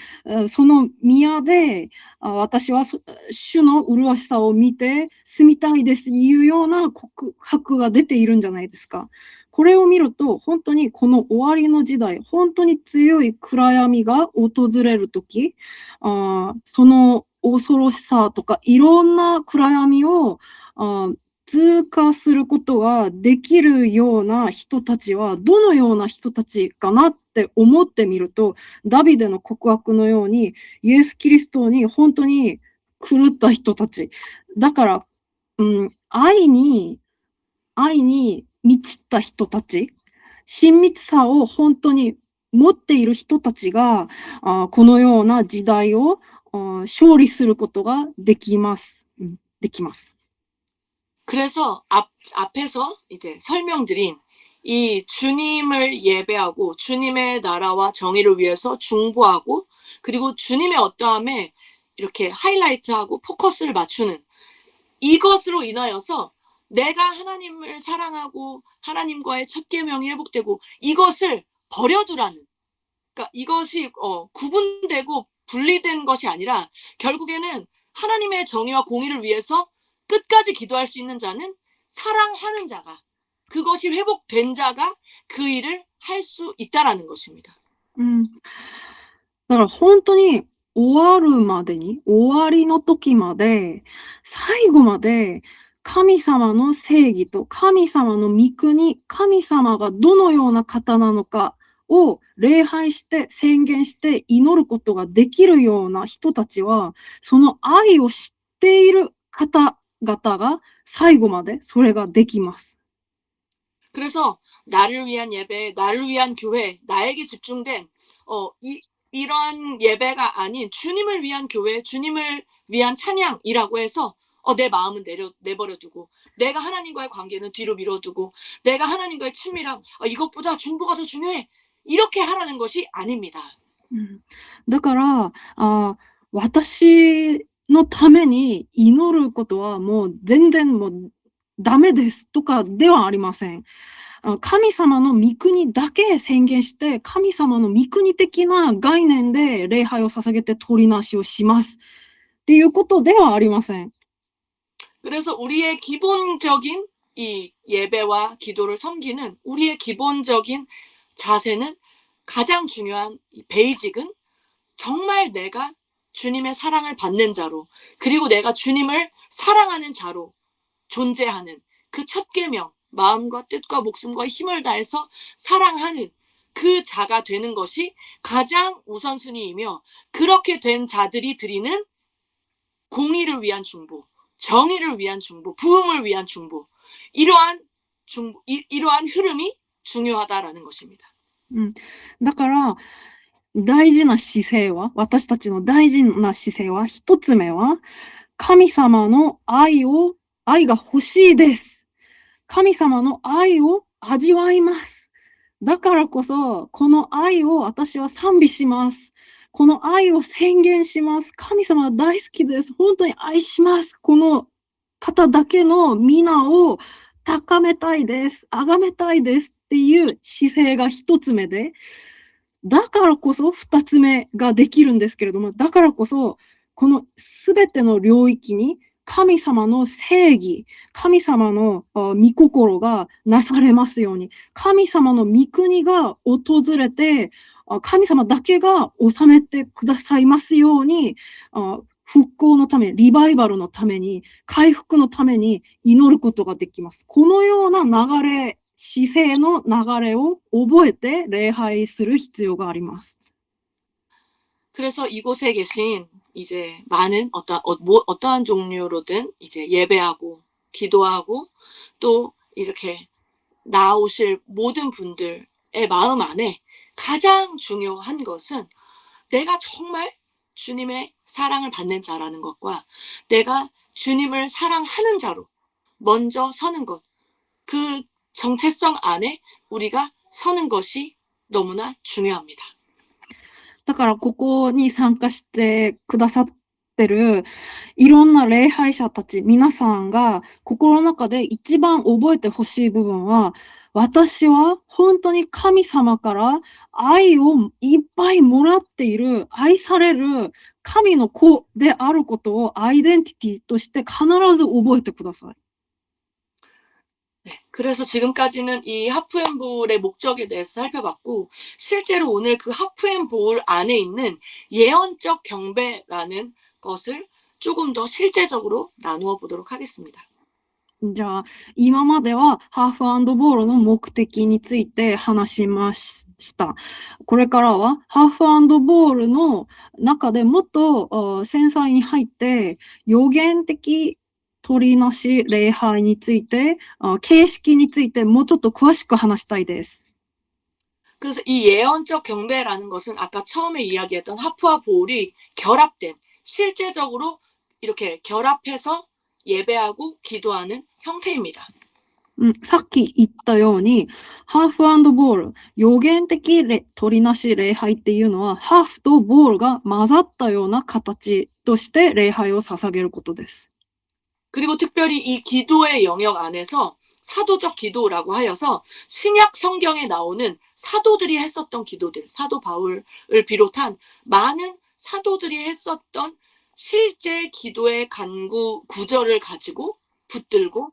その宮で私は主の麗しさを見て住みたいですというような告白が出ているんじゃないですか。これを見ると、本当にこの終わりの時代、本当に強い暗闇が訪れるとき、その恐ろしさとかいろんな暗闇を通過することができるような人たちはどのような人たちかなって思ってみると、ダビデの告白のようにイエス・キリストに本当に狂った人たち。だから、愛に満ちた人たち、親密さを本当に持っている人たちが、このような時代を勝利することができます。できます。 그래서 앞에서 이제 설명드린 이 주님을 예배하고 주님의 나라와 정의를 위해서 중보하고 그리고 주님의 어떠함에 이렇게 하이라이트하고 포커스를 맞추는 이것으로 인하여서 내가 하나님을 사랑하고 하나님과의 첫 계명이 회복되고 이것을 버려두라는, 그러니까 이것이 구분되고 분리된 것이 아니라 결국에는 하나님의 정의와 공의를 위해서 끝까지 기도할 수 있는 자는 사랑하는 자가, 그것이 회복된 자가 그 일을 할 수 있다라는 것입니다. うん。だから本当に終わるまでに、終わりの時まで、最後まで神様の正義と神様の御国、神様がどのような方なのかを礼拝して宣言して祈ることができるような人たちは、その愛を知っている方々が最後までそれができます。 그래서 나를 위한 예배, 나를 위한 교회, 나에게 집중된 이러한 예배가 아닌 주님을 위한 교회, 주님을 위한 찬양이라고 해서 내 마음은 내버려두고, 내가 하나님과의 관계는 뒤로 밀어두고, 내가 하나님과의 친밀함, 이것보다 중보가 더 중요해, 이렇게 하라는 것이 아닙니다. だから、私のために祈ることはもう全然もうダメですとかではありません。神様の御国だけ宣言して、神様の御国的な概念で礼拝を捧げて取りなしをしますっていうことではありません。 그래서 우리의 기본적인 이 예배와 기도를 섬기는 우리의 기본적인 자세는, 가장 중요한 이 베이직은 정말 내가 주님의 사랑을 받는 자로, 그리고 내가 주님을 사랑하는 자로 존재하는 그 첫 계명, 마음과 뜻과 목숨과 힘을 다해서 사랑하는 그 자가 되는 것이 가장 우선순위이며, 그렇게 된 자들이 드리는 공의를 위한 중보, 정의를 위한 중보, 부흥을 위한 중보, 이러한 흐름이 중요하다라는 것입니다. だから、大事な姿勢は、私たちの大事な姿勢は、一つ目は、神様の愛が欲しいです。神様の愛を味わいます。だからこそ、この愛を私は賛美します。この愛を宣言します。神様は大好きです。本当に愛します。この方だけの皆を高めたいです。崇めたいですっていう姿勢が一つ目で、だからこそ二つ目ができるんですけれども、だからこそ、このすべての領域に神様の正義、神様の御心がなされますように、神様の御国が訪れて、神様だけが治めてくださいますように、復興のため、リバイバルのために、回復のために祈ることができます。このような流れ、姿勢の流れを覚えて礼拝する必要があります。 그래서 이곳에 계신 이제 많은 어떠한 종류로든 이제 예배하고 기도하고 또 이렇게 나오실 모든 분들의 마음 안에 가장 중요한 것은 내가 정말 주님의 사랑을 받는 자라는 것과 내가 주님을 사랑하는 자로 먼저 서는 것, 그 정체성 안에 우리가 서는 것이 너무나 중요합니다. だからここに参加してくださってるいろんな礼拝者たち、皆さんが心の中で一番覚えてほしい部分は、私は本当に神様から愛をいっぱいもらっている、愛される神の子であることをアイデンティティとして必ず覚えてください。 네, 그래서 지금까지는 이 하프앤볼의 목적에 대해서 살펴봤고, 실제로 오늘 그 하프앤볼 안에 있는 예언적 경배라는 것을 조금 더 실제적으로 나누어 보도록 하겠습니다. じゃあ、今まではハーフ&ボールの目的について話しました。これからはハーフ&ボールの中でもっと繊細に入って予言的取りなし礼拝について、形式についてもうちょっと詳しく話したいです。 그래서 이 예언적 경배라는 것은 아까 처음에 이야기했던 하프와 볼이 결합된, 실제적으로 이렇게 결합해서 예배하고 기도하는 형태입니다. さっき言ったように、ハーフ&ボール、予言的取りなし礼拝っていうのは、ハーフとボールが混ざったような形として礼拝を捧げることです。 그리고 특별히 이 기도의 영역 안에서 사도적 기도라고 하여서 신약 성경에 나오는 사도들이 했었던 기도들, 사도 바울을 비롯한 많은 사도들이 했었던 실제 기도의 구절을 가지고 붙들고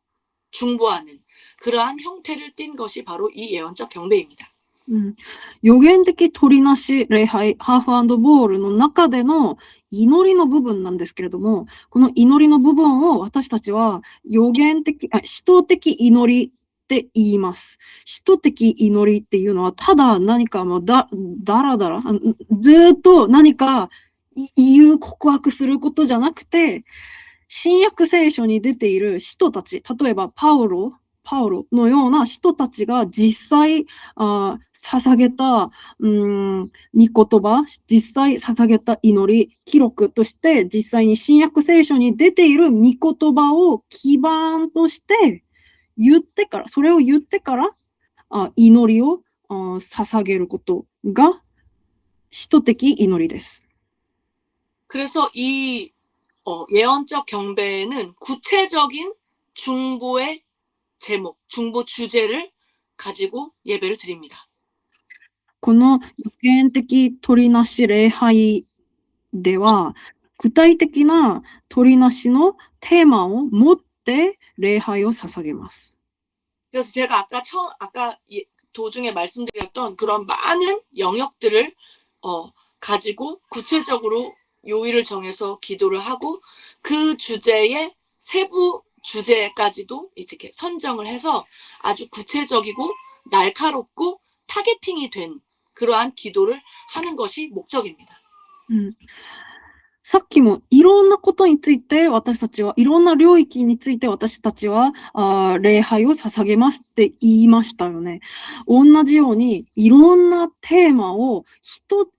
중보하는 그러한 형태를 띈 것이 바로 이 예언적 경배입니다. 予言的取りなし礼拝、ハーフ&ボールの中での祈りの部分なんですけれども、この祈りの部分を私たちは予言的、使徒的祈りって言います。使徒的祈りっていうのは、ただ何かもうだらだら、ずっと何か言う告白することじゃなくて、新約聖書に出ている使徒たち、例えばパウロのような使徒たちが実際捧げた、御言葉、実際捧げた祈り、記録として、実際に新約聖書に出ている御言葉を基盤としてそれを言ってから、祈りを捧げることが、使徒的祈りです。그래서 이 예언적 경배에는 구체적인 중보의 제목, 중보 주제를 가지고 예배를 드립니다. この予言的取りなし礼拝では、具体的な取りなしのテーマを持って礼拝を捧げます。 그래서 제가 아까 도중에 말씀드렸던 그런 많은 영역들을 가지고 구체적으로 요일을 정해서 기도를 하고 그 주제의 세부 주제까지도 이렇게 선정을 해서 아주 구체적이고 날카롭고 타겟팅이 된 그러한 기도를 하는 것이 목적입니다. さっきもいろんなことについて私たちはいろんな領域について私たちは礼拝を捧げますって言いましたよね。同じようにいろんなテーマを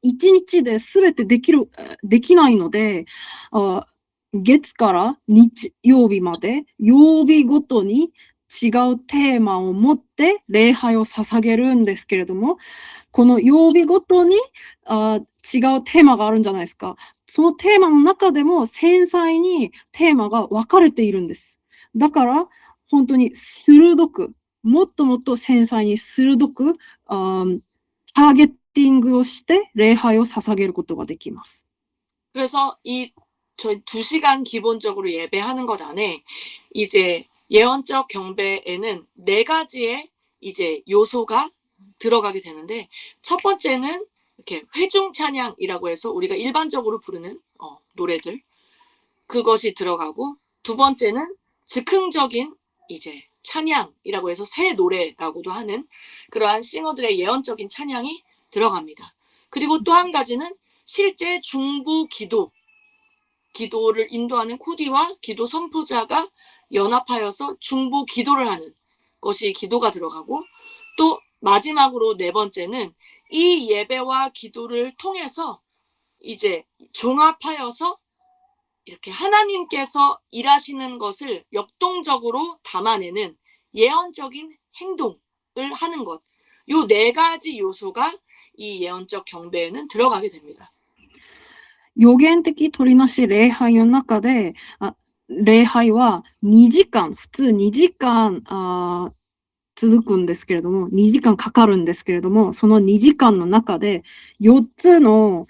一日で全てできないので、月から日曜日まで曜日ごとに違うテーマを持って礼拝を捧げるんですけれども、この曜日ごとに違うテーマがあるんじゃないですか。そのテーマの中でも繊細にテーマが分かれているんです。だから本当にもっともっと繊細に鋭くターゲッティングをして礼拝を捧げることができます。 그래서 저희 2시간 기본적으로 예배하는 것 안에 이제 예언적 경배에는 4가지의 이제 요소가 들어가게 되는데, 첫 번째는 이렇게 회중 찬양이라고 해서 우리가 일반적으로 부르는 노래들, 그것이 들어가고, 두 번째는 즉흥적인 이제 찬양이라고 해서 새 노래라고도 하는 그러한 싱어들의 예언적인 찬양이 들어갑니다. 그리고 또 한 가지는 실제 중보 기도를 인도하는 코디와 기도 선포자가 연합하여서 중보 기도를 하는 것이 기도가 들어가고, 또 마지막으로 4번째는 이 예배와 기도를 통해서 이제 종합하여서 이렇게 하나님께서 일하시는 것을 역동적으로 담아내는 예언적인 행동을 하는 것. 요 4가지 요소가 이 예언적 경배에는 들어가게 됩니다. 予言的取りなし礼拝の中で、礼拝は2時間、普通2時間続くんですけれども、2時間かかるんですけれども、その2時間の中で4つの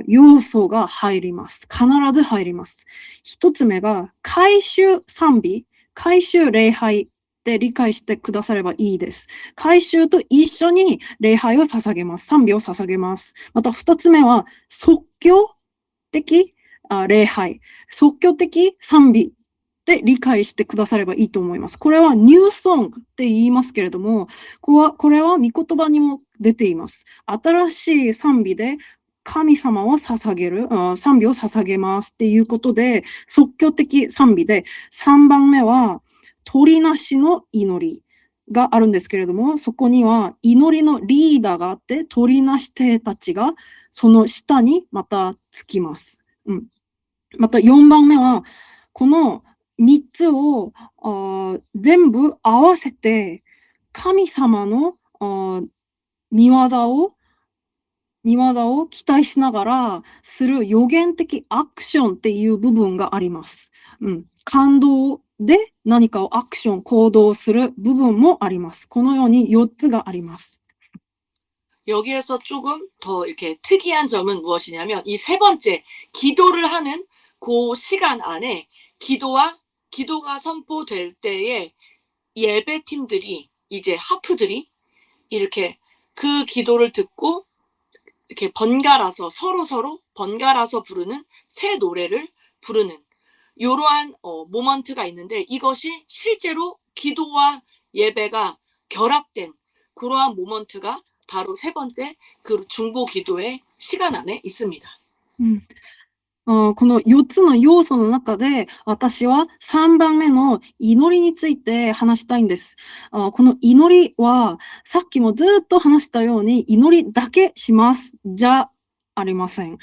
要素が入ります。必ず入ります。1つ目が回収賛美、回収礼拝で理解してくださればいいです。回収と一緒に礼拝を捧げます。賛美を捧げます。また2つ目は即興的礼拝、即興的賛美で理解してくださればいいと思います。これはニューソングって言いますけれども、これは御言葉にも出ています。新しい賛美で神様を捧げる、賛美を捧げますっていうことで、即興的賛美で、3番目は取りなしの祈りがあるんですけれども、そこには祈りのリーダーがあって、取りなし手たちがその下にまたつきます。また4番目は、この3つを全部合わせて神様の見業を期待しながらする予言的アクションっていう部分があります。感動で何かをアクション、行動する部分もあります。このように4つがあります。 여기에서 조금 더 이렇게 특이한 점은 무엇이냐면 이 세 번째 기도를 하는 그 시간 안에 기도가 선포될 때에 예배팀들이 이제 하프들이 이렇게 그 기도를 듣고 이렇게 번갈아서 서로 번갈아서 부르는 새 노래를 부르는 요러한 모먼트가 있는데 이것이 실제로 기도와 예배가 결합된 그러한 모먼트가 바로 세 번째 그 중보 기도의 시간 안에 있습니다. この4つの要素の中で、私は3番目の祈りについて話したいんです。この祈りは、さっきもずっと話したように、祈りだけします。じゃありません。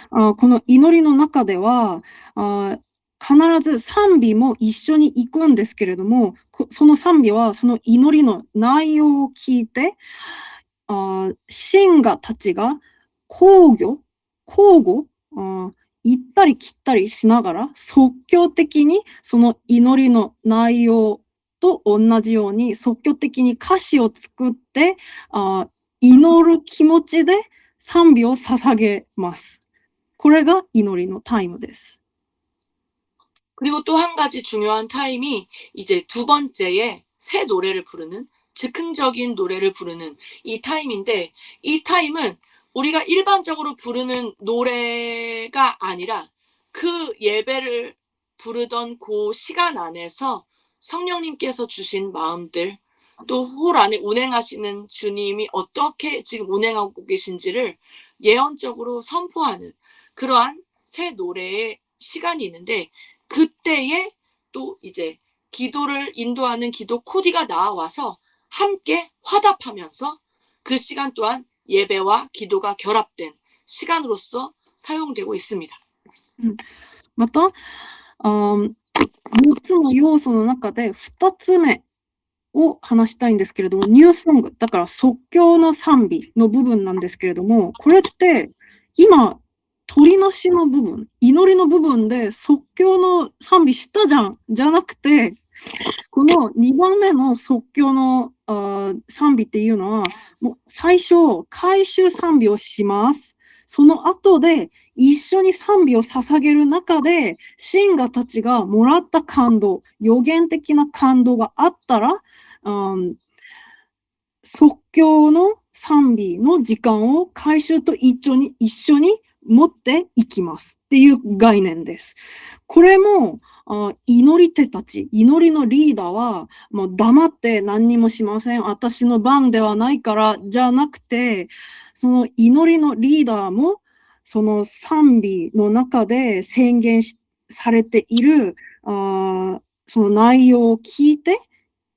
この祈りの中では、必ず賛美も一緒に行くんですけれども、その賛美はその祈りの内容を聞いて、信者たちが交互、行ったり来ったりしながら、即興的にその祈りの内容と同じように、即興的に歌詞を作って、祈る気持ちで賛美を捧げます。これが祈りのタイムです。 그리고 또 한 가지 중요한 타임이 이제 두 번째에 새 노래를 부르는 즉흥적인 노래를 부르는 이 타임인데 이 타임은 우리가 일반적으로 부르는 노래가 아니라 그 예배를 부르던 그 시간 안에서 성령님께서 주신 마음들 또 홀 안에 운행하시는 주님이 어떻게 지금 운행하고 계신지를 예언적으로 선포하는 그러한 새 노래의 시간이 있는데 그때에 또 이제 기도를 인도하는 기도 코디가 나와서 함께 화답하면서 그 시간 또한 예배와 기도가 결합된 시간으로서 사용되고 있습니다. また、4つの要素の中で2つ目を話したいんですけれども、ニューソング、だから即興の賛美の部分なんですけれども、これって今、取りなしの部分、祈りの部分で即興の賛美したじゃん、じゃなくて、この2番目の即興の賛美っていうのは、もう最初、回収賛美をします。その後で一緒に賛美を捧げる中で、信者たちがもらった感動、予言的な感動があったら、即興の賛美の時間を回収と一緒に持っていきますっていう概念です。これも祈り手たち、祈りのリーダーはもう黙って何にもしません。私の番ではないからじゃなくて、その祈りのリーダーもその賛美の中で宣言されているその内容を聞いて、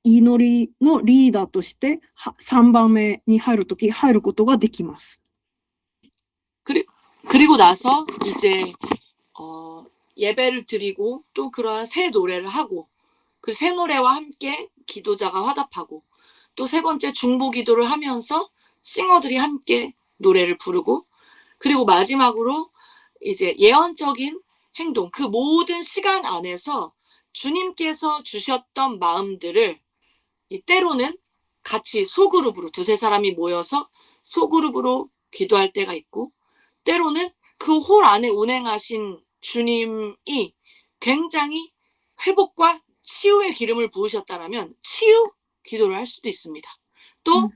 祈りのリーダーとして3番目に入るとき入ることができます。 그리고 나서 이제 예배를 드리고 또 그러한 새 노래를 하고 그 새 노래와 함께 기도자가 화답하고 또 세 번째 중보 기도를 하면서 싱어들이 함께 노래를 부르고 그리고 마지막으로 이제 예언적인 행동 그 모든 시간 안에서 주님께서 주셨던 마음들을 때로는 같이 소그룹으로 두세 사람이 모여서 소그룹으로 기도할 때가 있고 때로는 그 홀 안에 운행하신 주님이 굉장히 회복과 치유의 기름을 부으셨다라면 치유 기도를 할 수도 있습니다. 또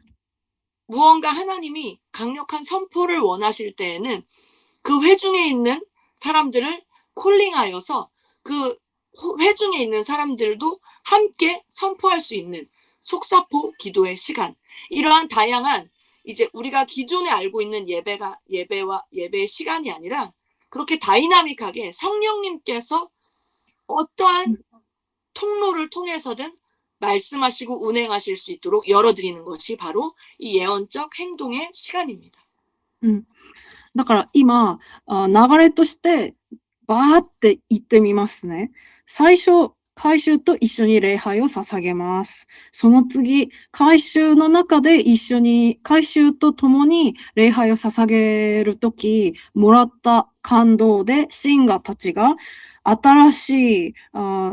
무언가 하나님이 강력한 선포를 원하실 때에는 그 회중에 있는 사람들을 콜링하여서 그 회중에 있는 사람들도 함께 선포할 수 있는 속사포 기도의 시간 이러한 다양한 이제 우리가 기존에 알고 있는 예배의 시간이 아니라 그렇게 다이나믹하게 성령님께서 어떠한 통로를 통해서든 말씀하시고 운행하실 수 있도록 열어드리는 것이 바로 이 예언적 행동의 시간입니다. だから今、流れとしてバーって言ってみますね。最初、回収と一緒に礼拝を捧げます。その次、回収の中で回収と共に礼拝を捧げるとき、もらった感動で、信者たちが新しい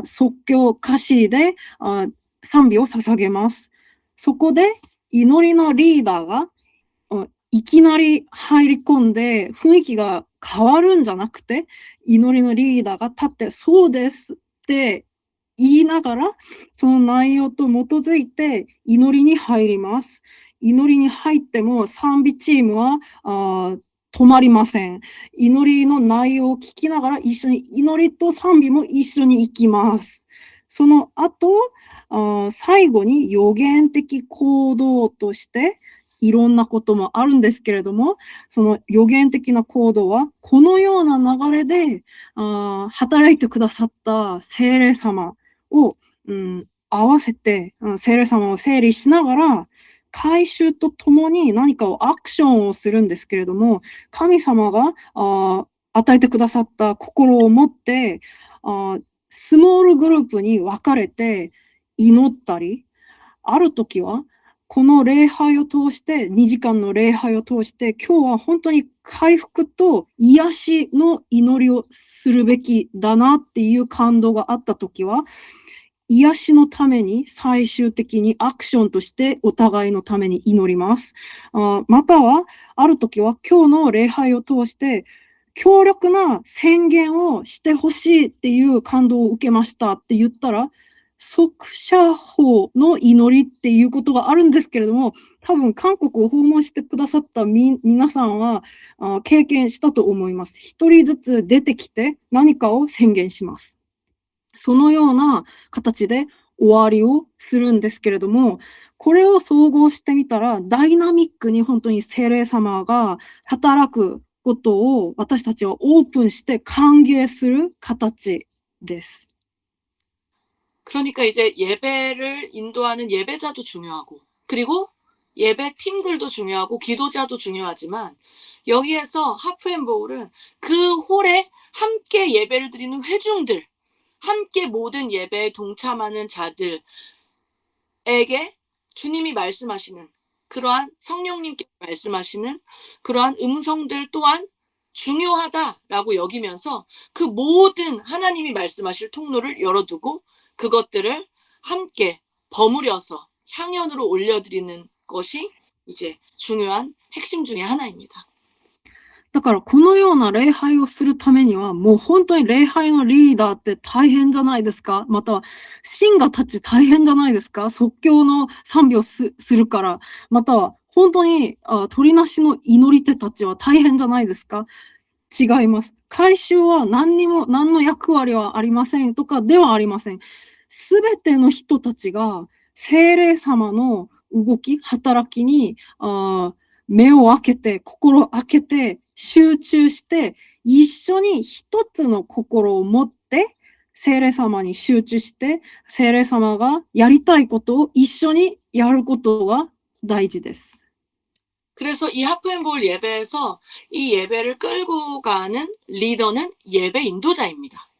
即興歌詞で賛美を捧げます。そこで、祈りのリーダーがいきなり入り込んで雰囲気が変わるんじゃなくて、祈りのリーダーが立って、そうですって言いながら、その内容と基づいて祈りに入ります。祈りに入っても賛美チームは止まりません。祈りの内容を聞きながら一緒に祈りと賛美も一緒に行きます。その後、最後に予言的行動としていろんなこともあるんですけれども、その予言的な行動はこのような流れで働いてくださった聖霊様を、合わせて、聖霊様を整理しながら、改宗とともに何かをアクションをするんですけれども、神様が与えてくださった心を持って、スモールグループに分かれて祈ったり、ある時はこの礼拝を通して、2時間の礼拝を通して、今日は本当に回復と癒しの祈りをするべきだなっていう感動があった時は、癒しのために最終的にアクションとしてお互いのために祈ります。または、ある時は今日の礼拝を通して、強力な宣言をしてほしいっていう感動を受けましたって言ったら、即射法の祈りっていうことがあるんですけれども、多分韓国を訪問してくださった皆さんは経験したと思います。一人ずつ出てきて何かを宣言します。そのような形で終わりをするんですけれども、これを総合してみたら、ダイナミックに本当に聖霊様が働くことを私たちはオープンして歓迎する形です。그러니까 이제 예배를 인도하는 예배자도 중요하고, 그리고 예배 팀들도 중요하고, 기도자도 중요하지만, 여기에서 하프앤보울은 그 홀에 함께 예배를 드리는 회중들, 함께 모든 예배에 동참하는 자들에게 주님이 말씀하시는, 그러한 성령님께 말씀하시는 그러한 음성들 또한 중요하다라고 여기면서 그 모든 하나님이 말씀하실 통로를 열어두고 그것들을 함께 버무려서 향연으로 올려드리는 것이 이제 중요한 핵심 중에 하나입니다. だからこのような礼拝をするためには、もう本当に礼拝のリーダーって大変じゃないですか？または、シンガーたち大変じゃないですか？即興の賛美をするから。または、本当に鳥なしの祈り手たちは大変じゃないですか？違います。改宗は何の役割はありませんとかではありません。すべての人たちが聖霊様の動き、働きに目を開けて、心を開けて、集中して、一緒に一つの心を持って、聖霊様に集中して、聖霊様がやりたいことを一緒にやることが大事です。 그래서 이 하프앤볼 예배에서 이 예배를 끌고 가는 리더는 예배 인도자입니다.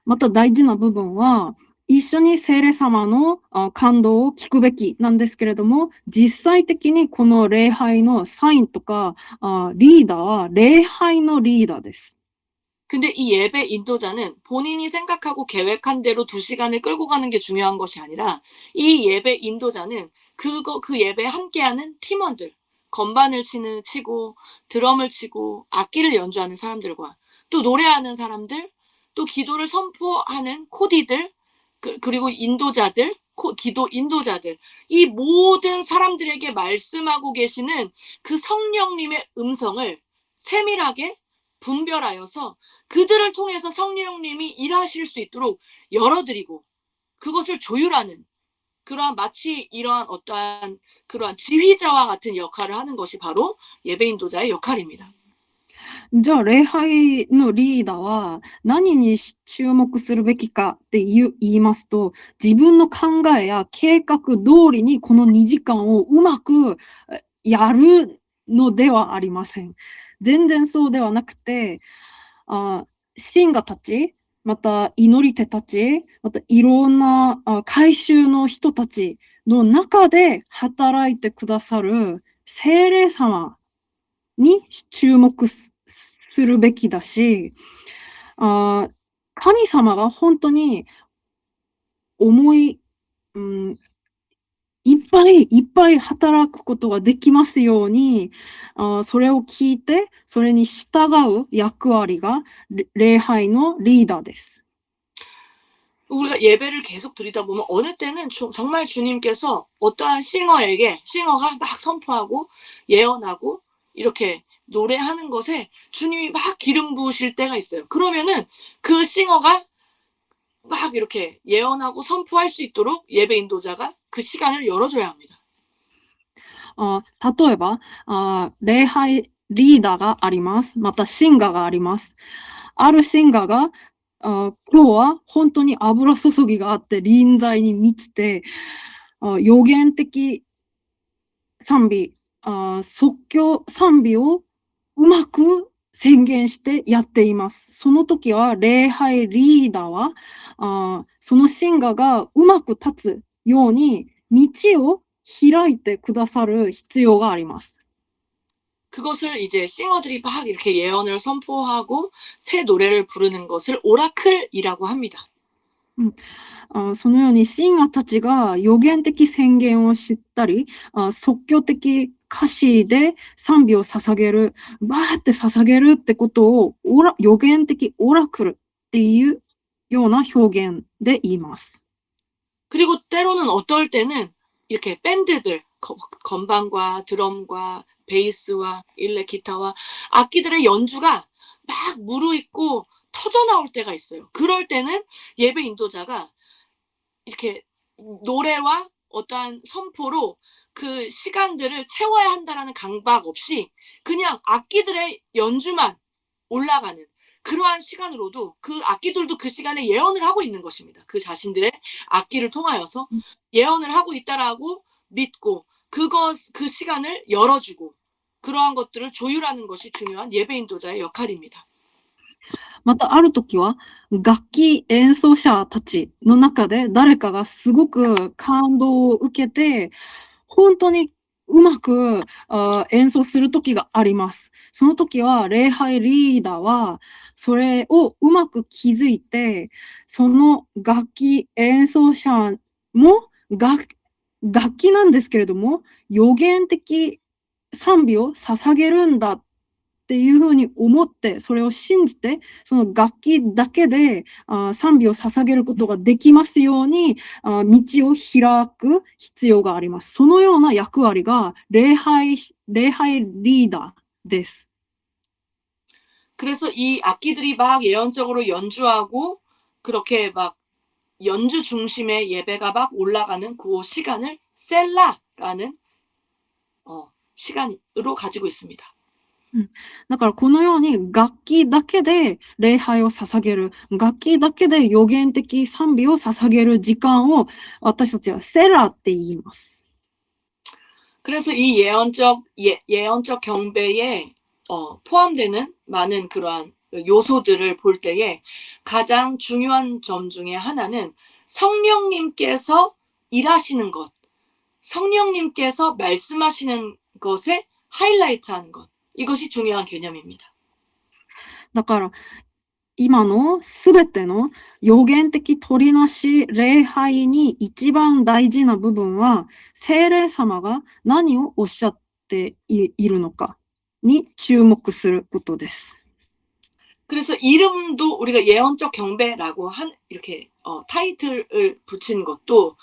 また大事な部分は、一緒に聖霊様の感動を聞くべきなんですけれども、実際的にこの礼拝のサインとかリーダーは礼拝のリーダーです。 근데 이 예배 인도자는 본인이 생각하고 계획한 대로 2시간을 끌고 가는 게 중요한 것이 아니라 이 예배 인도자는 그 예배에 함께하는 팀원들, 건반을 치고 드럼을 치고 악기를 연주하는 사람들과 또 노래하는 사람들, 또 기도를 선포하는 코디들, 그리고 인도자들, 기도 인도자들, 이 모든 사람들에게 말씀하고 계시는 그 성령님의 음성을 세밀하게 분별하여서 그들을 통해서 성령님이 일하실 수 있도록 열어드리고 그것을 조율하는 그러한 마치 이러한 어떠한 그러한 지휘자와 같은 역할을 하는 것이 바로 예배 인도자의 역할입니다. じゃあ礼拝のリーダーは何に注目するべきかって言いますと、自分の考えや計画通りにこの2時間をうまくやるのではありません。全然そうではなくて、シンガーたち、また祈り手たち、またいろんな改宗の人たちの中で働いてくださる聖霊様に注目するべきだし、神様が本当にいっぱい働くことができますように、それを聞いて、それに従う役割が礼拝のリーダーです。 우리가 예배를 계속 드리다 보면 어느 때는 정말 주님께서 어떠한 싱어가 막 선포하고 예언하고 이렇게 노래하는 것에 주님이 막 기름 부으실 때가 있어요. 그러면은 그 싱어가 막 이렇게 예언하고 선포할 수 있도록 예배 인도자가 그 시간을 열어줘야 합니다. 例えば、礼拝リーダーがあります。また、シンガーがあります。あるシンガーが、今日は本当に油注ぎがあって、臨在に満ちて、予言的賛美、即興賛美をうまく宣言してやっています。その時は、礼拝リーダーは、そのシンガーがうまく立つように、道を開いてくださる必要があります。 그것을 이제 싱어들이 막 이렇게 예언을 선포하고 새 노래를 부르는 것을 오라클이라고 합니다. そのようにシンガーたちが予言的宣言をしたり、即興的歌詞で賛美を捧げる、バーって捧げるってことを予言的オラクルっていうような表現で言います。 그리고 때로는 어떨 때는 이렇게 밴드들, 건반과 드럼과 베이스와 일렉 기타와 악기들의 연주가 막 무르익고 터져 나올 때가 있어요. 그럴 때는 예배 인도자가 이렇게 노래와 어떠한 선포로 그 시간들을 채워야 한다라는 강박 없이 그냥 악기들의 연주만 올라가는 그러한 시간으로도 그 악기들도 그 시간에 예언을 하고 있는 것입니다. 그 자신들의 악기를 통하여서 예언을 하고 있다라고 믿고 그 시간을 열어주고 그러한 것들을 조율하는 것이 중요한 예배 인도자의 역할입니다. またある時は楽器演奏者たちの中で誰かがすごく感動を受けて、本当にうまく演奏する時があります。その時は礼拝リーダーはそれをうまく気づいて、その楽器演奏者も楽器なんですけれども、予言的賛美を捧げるんだっていうふうに思って、それを信じて、その楽器だけで賛美を捧げることができますように、道を開く必要があります。そのような役割が礼拝リーダーです。 그래서 이 악기들이 막 예언적으로 연주하고 그렇게 막 연주 중심의 예배가 막 올라가는 그 시간을 셀라라는 시간으로 가지고 있습니다. だからこのように楽器だけで礼拝を捧げる、楽器だけで予言的賛美を捧げる時間を私たちはセラって言います。 그래서 이 예언적 경배에 포함되는 많은 그러한 요소들을 볼 때에 가장 중요한 점 중에 하나는 성령님께서 일하시는 것, 성령님께서 말씀하시는 것에 하이라이트하는 것, 이것이 중요한 개념입니다. だから今のすべての予言的取りなし礼拝に一番大事な部分は、聖霊様が何をおっしゃっているのかに注目することです。 그래서 이름도 우리가 예언적 경배라고 이렇게 타이틀을 붙인 것도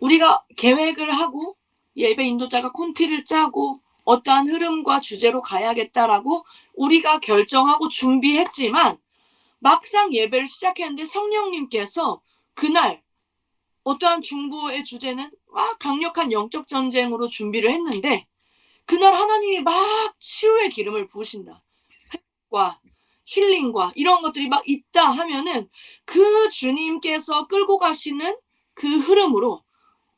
우리가 계획을 하고 예배 인도자가 콘티를 짜고 어떠한 흐름과 주제로 가야겠다라고 우리가 결정하고 준비했지만 막상 예배를 시작했는데 성령님께서 그날 어떠한 중보의 주제는 막 강력한 영적 전쟁으로 준비를 했는데 그날 하나님이 막 치유의 기름을 부으신다. 회복과 힐링과 이런 것들이 막 있다 하면은 그 주님께서 끌고 가시는 그 흐름으로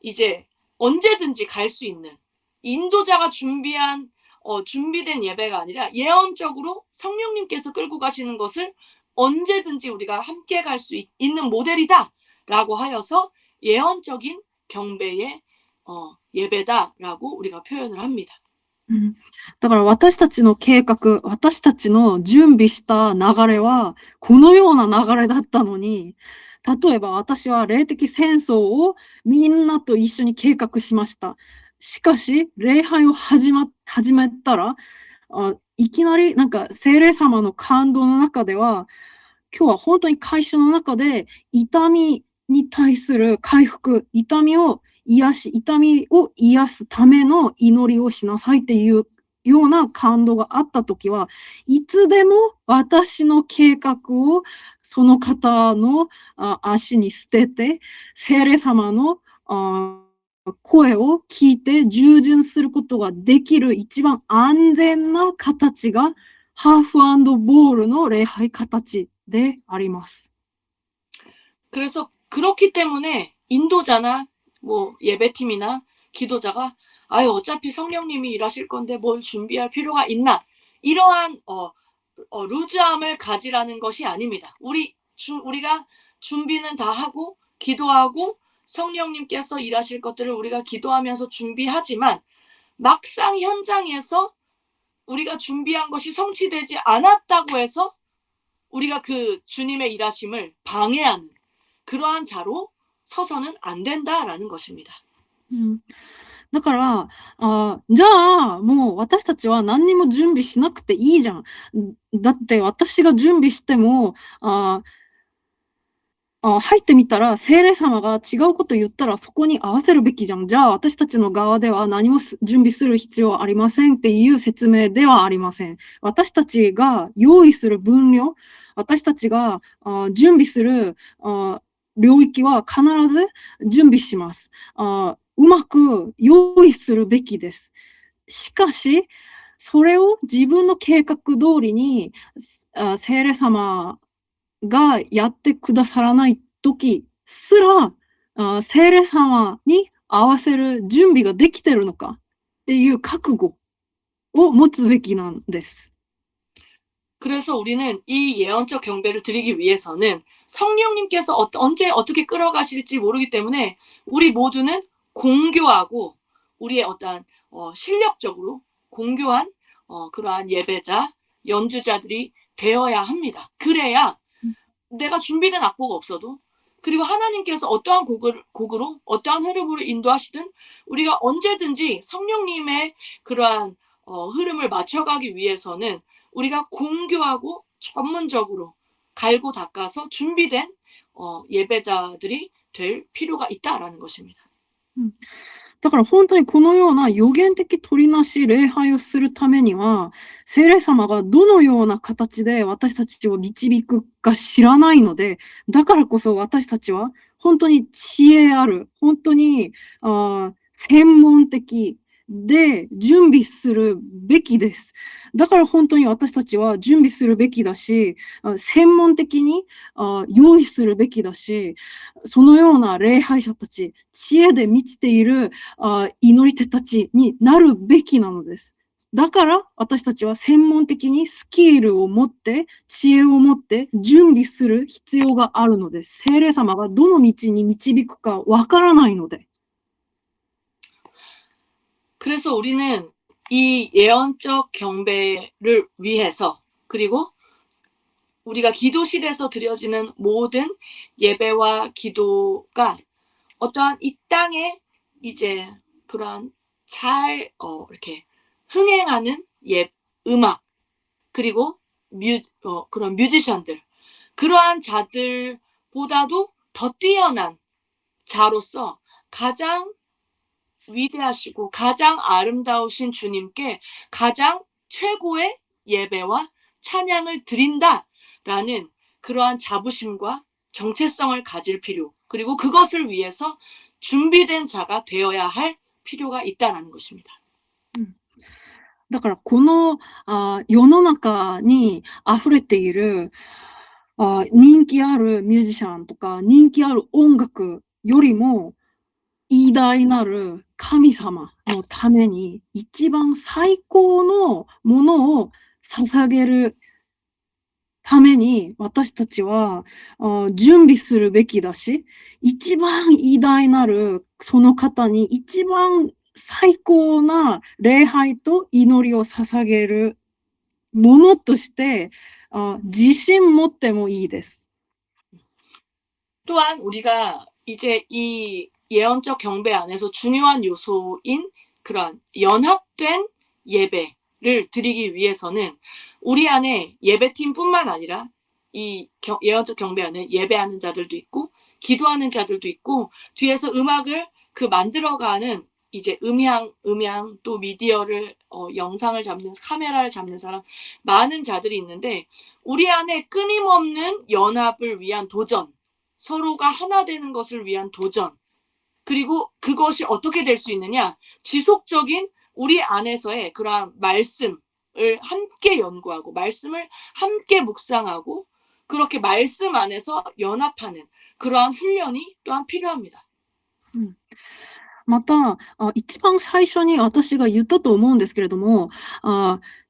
이제 언제든지 갈 수 있는 인도자가 준비된 예배가 아니라 예언적으로 성령님께서 끌고 가시는 것을 언제든지 우리가 함께 갈 수 있는 모델이다라고 하여서 예언적인 경배의 예배다라고 우리가 표현을 합니다. だから私たちの計画、私たちの準備した流れはこのような流れだったのに、例えば私は霊的戦争をみんなと一緒に計画しました。しかし礼拝を始めたらいきなりなんか聖霊様の感動の中では、今日は本当に会社の中で痛みに対する回復、痛みを癒すための祈りをしなさいっていうような感動があったときは、いつでも私の計画をその方の足に捨てて、聖霊様の声を聞いて従順することができる一番安全な形がハーフ&ボールの礼拝形であります。 그래서 그렇기 때문에 인도자나 뭐 예배팀이나 기도자가 아유 어차피 성령님이 일하실 건데 뭘 준비할 필요가 있나 이러한 루즈함을 가지라는 것이 아닙니다. 우리가 준비는 다 하고 기도하고 성령님께서 일하실 것들을 우리가 기도하면서 준비하지만 막상 현장에서 우리가 준비한 것이 성취되지 않았다고 해서 우리가 그 주님의 일하심을 방해하는 그러한 자로 서서는 안 된다라는 것입니다. だから、じゃあ、もう私たちは何にも準備しなくていいじゃん。だって私が準備しても、入ってみたら、聖霊様が違うこと言ったらそこに合わせるべきじゃん。じゃあ私たちの側では何も準備する必要はありませんっていう説明ではありません。私たちが用意する分量、私たちが準備する領域は必ず準備します。うまく用意するべきです。しかし、それを自分の計画通りに聖霊様がやってくださらない時すら、聖霊様に合わせる準備ができてるのかっていう覚悟を持つべきなんです。 그래서 우리는 이 예언적 경배를 드리기 위해서는 성령님께서 언제 어떻게 끌어가실지 모르기 때문에 우리 모두는 공교하고 우리의 어떠한 실력적으로 공교한 그러한 예배자, 연주자들이 되어야 합니다. 그래야 내가 준비된 악보가 없어도 그리고 하나님께서 어떠한 곡으로 어떠한 흐름으로 인도하시든 우리가 언제든지 성령님의 그러한 흐름을 맞춰가기 위해서는 우리가 공교하고 전문적으로 갈고 닦아서 준비된 예배자들이 될 필요가 있다라는 것입니다. だから本当にこのような予言的取りなし礼拝をするためには、聖霊様がどのような形で私たちを導くか知らないので、だからこそ私たちは本当に知恵ある、本当に専門的で準備するべきです。だから本当に私たちは準備するべきだし、専門的に用意するべきだし、そのような礼拝者たち、知恵で満ちている祈り手たちになるべきなのです。だから私たちは専門的にスキルを持って、知恵を持って準備する必要があるのです。聖霊様がどの道に導くかわからないので。 그래서 우리는 이 예언적 경배를 위해서 그리고 우리가 기도실에서 드려지는 모든 예배와 기도가 어떠한 이 땅에 이제 그러한 잘 이렇게 흥행하는 음악 그리고 그런 뮤지션들 그러한 자들보다도 더 뛰어난 자로서 가장 위대하시고 가장 아름다우신 주님께 가장 최고의 예배와 찬양을 드린다라는 그러한 자부심과 정체성을 가질 필요 그리고 그것을 위해서 준비된 자가 되어야 할 필요가 있다라는 것입니다. だからこの世の中に溢れている人気あるミュージシャンとか人気ある音楽よりも偉大なる神様のために一番最高のものを捧げるために私たちは準備するべきだし、一番偉大なるその方に一番最高な礼拝と祈りを捧げるものとして自信持ってもいいです。 또한 우리가 이제 이 예언적 경배 안에서 중요한 요소인 그런 연합된 예배를 드리기 위해서는 우리 안에 예배팀뿐만 아니라 이 예언적 경배하는 예배하는 자들도 있고 기도하는 자들도 있고 뒤에서 음악을 만들어가는 이제 음향 또 미디어를 영상을 잡는 카메라를 잡는 사람 많은 자들이 있는데 우리 안에 끊임없는 연합을 위한 도전, 서로가 하나 되는 것을 위한 도전, 그리고 그것이 어떻게 될 수 있느냐? 지속적인 우리 안에서의 그러한 말씀을 함께 연구하고 말씀을 함께 묵상하고 그렇게 말씀 안에서 연합하는 그러한 훈련이 또한 필요합니다. また、一番最初に私が言ったと思うんですけれども、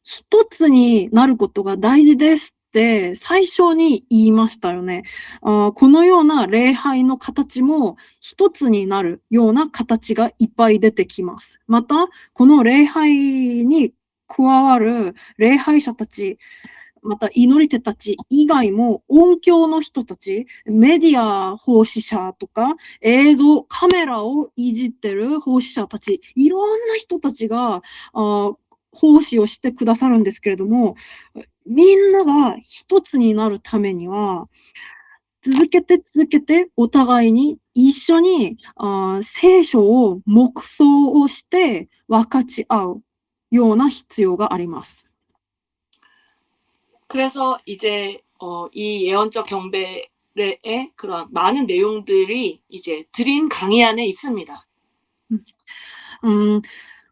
一つになることが大事ですって最初に言いましたよね。このような礼拝の形も一つになるような形がいっぱい出てきます。また、この礼拝に加わる礼拝者たち、また祈り手たち以外も音響の人たち、メディア奉仕者とか、映像、カメラをいじってる奉仕者たち、いろんな人たちが奉仕をしてくださるんですけれども、みんなが一つになるためには、続けてお互いに一緒に聖書を黙想をして分かち合うような必要があります。 그래서 이제 이 예언적 경배의 그런 많은 내용들이 이제 드린 강의 안에 있습니다.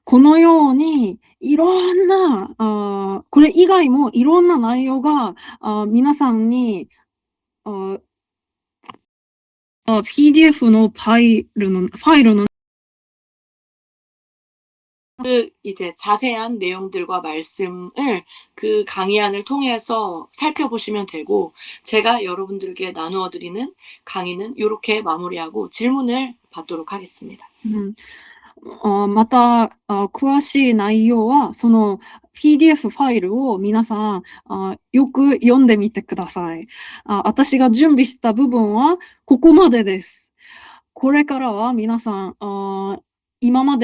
このようにいろんなこれ以外もいろんな内容が皆さんにPDF のファイルの이제 자세한 내용들과 말씀을 그 강의안을 통해서 살펴보시면 되고 제가 여러분들에게 나누어 드리는 강의는 이렇게 마무리하고 질문을 받도록 하겠습니다. また詳しい内容はその PDF ファイルを皆さんよく読んでみてください。私が準備した部分はここまでです。これからは皆さん今まで